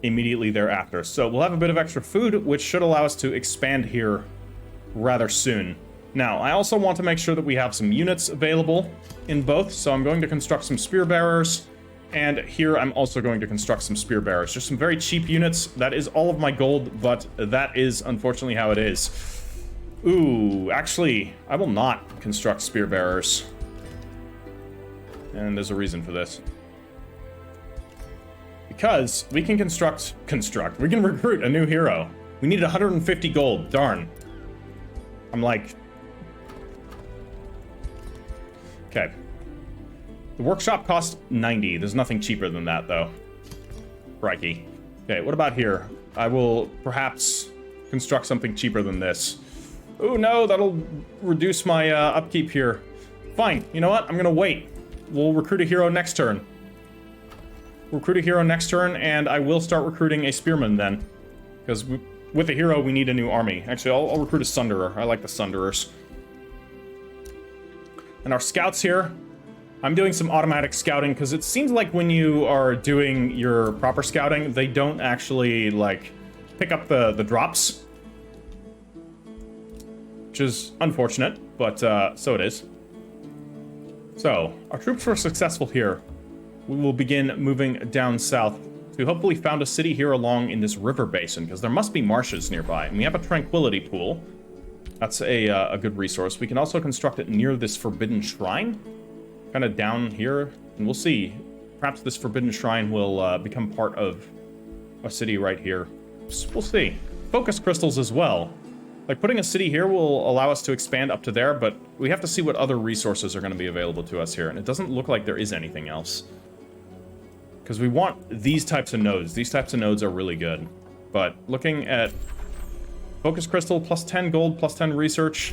immediately thereafter. So, we'll have a bit of extra food, which should allow us to expand here rather soon. Now, I also want to make sure that we have some units available in both, so I'm going to construct some spear bearers, and here I'm also going to construct some spear bearers. Just some very cheap units. That is all of my gold, but that is unfortunately how it is. Ooh, actually, I will not construct spear bearers. And there's a reason for this. Because we can we can recruit a new hero. We need 150 gold, darn. I'm like... Okay. The workshop costs 90. There's nothing cheaper than that, though. Crikey. Okay, what about here? I will perhaps construct something cheaper than this. Oh no, that'll reduce my upkeep here. Fine, you know what? I'm gonna wait. We'll recruit a hero next turn. Recruit a hero next turn, and I will start recruiting a spearman then. Because with a hero, we need a new army. Actually, I'll recruit a Sunderer. I like the Sunderers. And our scouts here, I'm doing some automatic scouting, because it seems like when you are doing your proper scouting, they don't actually, like, pick up the drops. Which is unfortunate, but so it is. So, our troops were successful here. We will begin moving down south to hopefully found a city here along in this river basin, because there must be marshes nearby. And we have a tranquility pool. That's a good resource. We can also construct it near this forbidden shrine. Kind of down here, and we'll see. Perhaps this forbidden shrine will become part of a city right here. We'll see. Focus crystals as well. Like, putting a city here will allow us to expand up to there, but we have to see what other resources are going to be available to us here, and it doesn't look like there is anything else. Because we want these types of nodes. These types of nodes are really good. But looking at Focus Crystal, plus 10 gold, plus 10 research,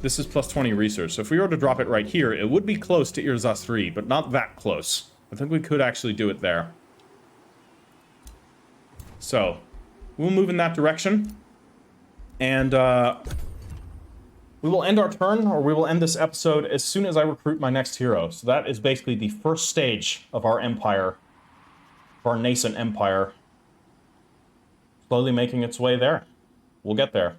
this is plus 20 research. So if we were to drop it right here, it would be close to Irzas 3, but not that close. I think we could actually do it there. So, we'll move in that direction. And we will end our turn, or we will end this episode as soon as I recruit my next hero. So that is basically the first stage of our empire our nascent empire slowly making its way there. We'll get there.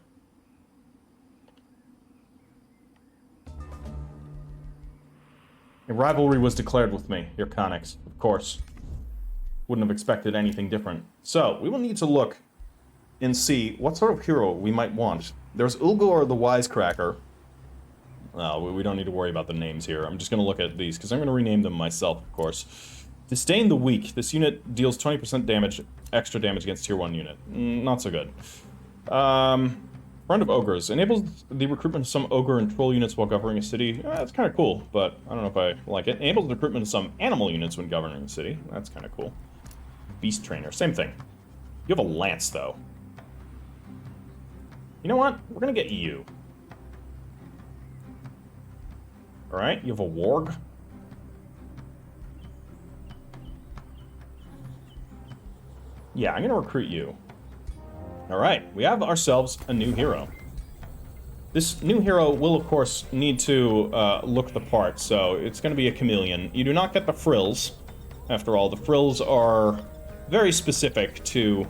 A rivalry was declared with me, your Connix, of course. Wouldn't have expected anything different. So, we will need to look and see what sort of hero we might want. There's Ulgor the Wisecracker. We don't need to worry about the names here. I'm just going to look at these, because I'm going to rename them myself, of course. Disdain the Weak. This unit deals 20% damage, extra damage against tier 1 unit. Not so good. Friend of Ogres. Enables the recruitment of some Ogre and Troll units while governing a city. That's kind of cool, but I don't know if I like it. Enables the recruitment of some animal units when governing a city. That's kind of cool. Beast Trainer. Same thing. You have a Lance, though. You know what? We're going to get you. Alright, you have a Warg. Yeah, I'm going to recruit you. Alright, we have ourselves a new hero. This new hero will, of course, need to look the part, so it's going to be a chameleon. You do not get the frills. After all, the frills are very specific to...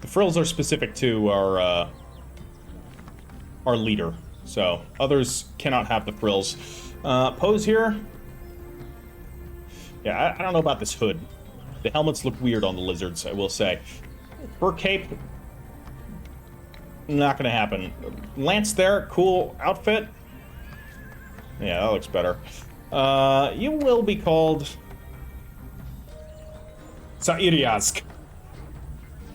The frills are specific to our leader, so others cannot have the frills. Pose here. Yeah, I don't know about this hood. The helmets look weird on the lizards, I will say. Fur cape, not gonna happen. Lance there, cool outfit. Yeah, that looks better. You will be called Sairiazk.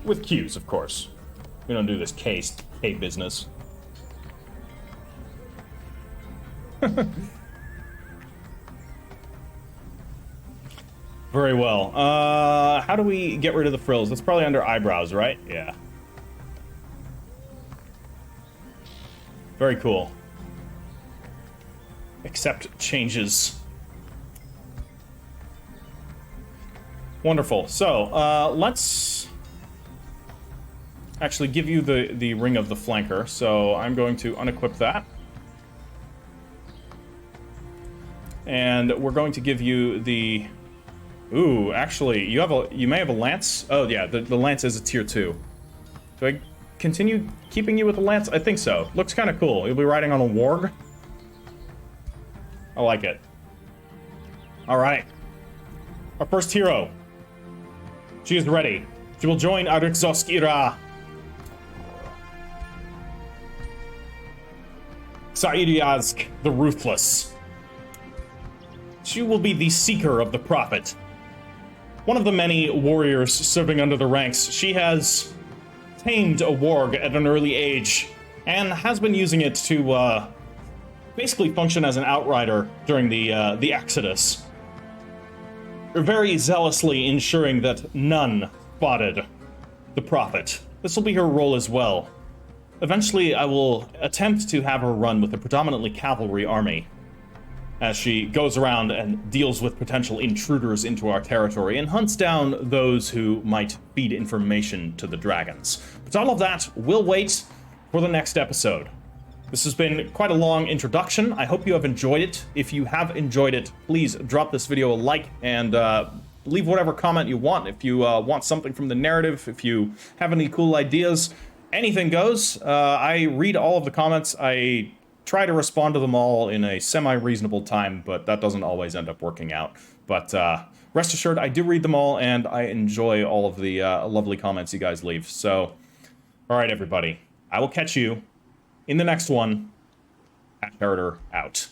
With Q's, of course. We don't do this K business. Very well. How do we get rid of the frills? That's probably under eyebrows, right? Yeah. Very cool. Accept changes. Wonderful. So, let's actually give you the Ring of the Flanker. So, I'm going to unequip that. And we're going to give you the... Ooh, actually, you may have a lance. Oh yeah, the lance is a tier 2. Do I continue keeping you with the lance? I think so. Looks kind of cool. You'll be riding on a warg. I like it. All right, our first hero. She is ready. She will join Arixoskira. Sairiazk the Ruthless. She will be the seeker of the prophet. One of the many warriors serving under the ranks, she has tamed a warg at an early age, and has been using it to basically function as an outrider during the Exodus. Very zealously ensuring that none spotted the prophet. This will be her role as well. Eventually, I will attempt to have her run with a predominantly cavalry army, as she goes around and deals with potential intruders into our territory and hunts down those who might feed information to the dragons. But all of that will wait for the next episode. This has been quite a long introduction. I hope you have enjoyed it. If you have enjoyed it, please drop this video a like and leave whatever comment you want. If you want something from the narrative, if you have any cool ideas, anything goes. I read all of the comments. I try to respond to them all in a semi-reasonable time, but that doesn't always end up working out. But rest assured, I do read them all, and I enjoy all of the lovely comments you guys leave. So, all right, everybody. I will catch you in the next one. Imperator out.